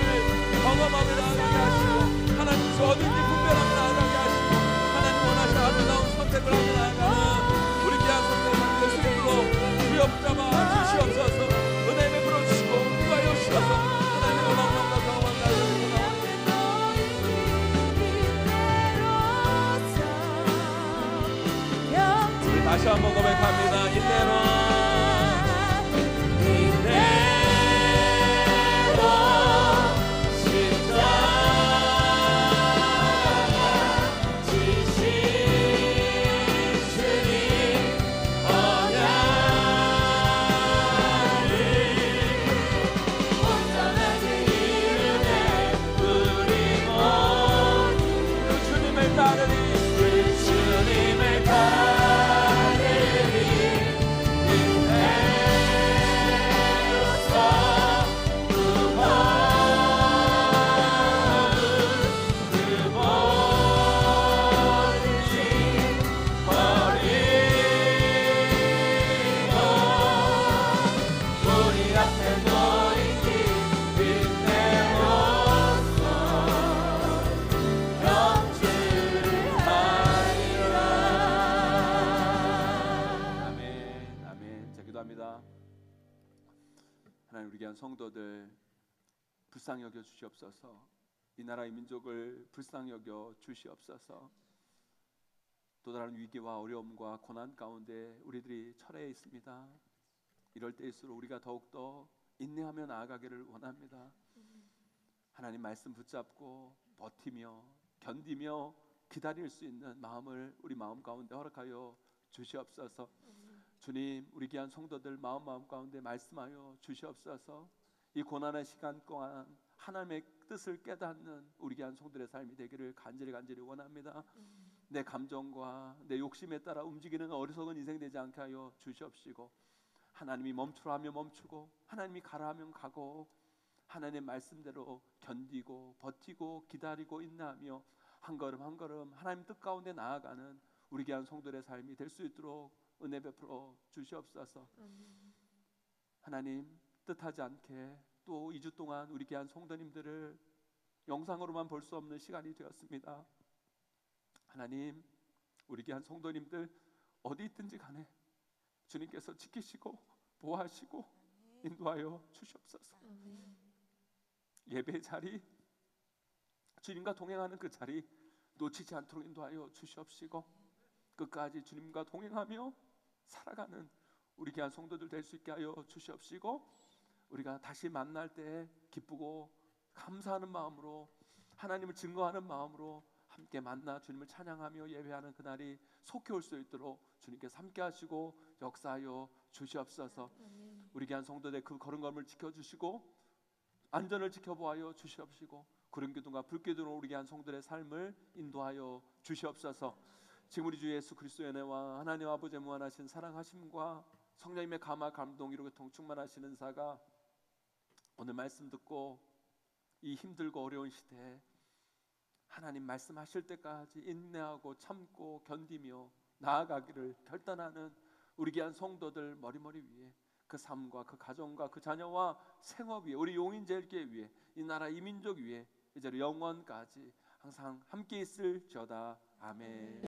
경험하며 나아가게 하시고 하나님께서 어딘지 분별하며 나아가게 하시고 하나님 원하시는 아름다운 선택을 하며 나아가는 우리 귀한 성도들 될 수 있도록 주여 붙잡아 주시옵소서. 은혜 베풀어 주시고 인도하여 주셔서 하나님의 놀라운 영광 경험하며 나아가게 우리 다시 한번 고백합니다. 인내로 주님을 따르리 주님을 따르리 인내로서 그 모든 짐 버리고 우리 앞에 놓인 길 인내로서 아멘, 아멘. 자 기도합니다. 하나님 우리 귀한 성도들 불쌍히 여겨 주시옵소서. 이 나라의 민족을 불쌍히 여겨 주시옵소서. 또 다른 위기와 어려움과 고난 가운데 우리들이 처해 있습니다. 이럴 때일수록 우리가 더욱더 인내하며 나아가기를 원합니다. 하나님 말씀 붙잡고 버티며 견디며 기다릴 수 있는 마음을 우리 마음 가운데 허락하여 주시옵소서. 주님, 우리 귀한 성도들 마음 가운데 말씀하여 주시옵소서. 이 고난의 시간 동안 하나님의 뜻을 깨닫는 우리 귀한 성도들의 삶이 되기를 간절히 원합니다. 내 감정과 내 욕심에 따라 움직이는 어리석은 인생 되지 않게 하여 주시옵시고, 하나님이 멈추라 하면 멈추고 하나님이 가라 하면 가고 하나님의 말씀대로 견디고 버티고 기다리고 인내하며 한 걸음 한 걸음 하나님 뜻 가운데 나아가는 우리 귀한 성도들의 삶이 될 수 있도록 은혜 베풀어 주시옵소서. 하나님, 뜻하지 않게 또 2주 동안 우리 귀한 성도님들을 영상으로만 볼 수 없는 시간이 되었습니다. 하나님, 우리 귀한 성도님들 어디 있든지 간에 주님께서 지키시고 보호하시고 인도하여 주시옵소서. 예배의 자리, 주님과 동행하는 그 자리 놓치지 않도록 인도하여 주시옵시고, 끝까지 주님과 동행하며 살아가는 우리 귀한 성도들 될 수 있게 하여 주시옵시고, 우리가 다시 만날 때 기쁘고 감사하는 마음으로 하나님을 증거하는 마음으로 함께 만나 주님을 찬양하며 예배하는 그날이 속히 올 수 있도록 주님께서 함께 하시고 역사하여 주시옵소서. 우리 귀한 성도들 그 걸음걸음을 지켜주시고 안전을 지켜보아여 주시옵시고, 구름 기둥과 불 기둥으로 우리 귀한 성도들의 삶을 인도하여 주시옵소서. 지금 우리 주 예수 그리스도의 은혜와 하나님 아버지의 무한하신 사랑하심과 성령님의 감화 감동 이루고 충만하시는 은사가 오늘 말씀 듣고 이 힘들고 어려운 시대에 하나님 말씀하실 때까지 인내하고 참고 견디며 나아가기를 결단하는 우리 귀한 성도들 머리머리 위에, 그 삶과 그 가정과 그 자녀와 생업 위에, 우리 용인제일교회 위에, 이 나라 이 민족 위에 이제 영원까지 항상 함께 있을지어다. 아멘.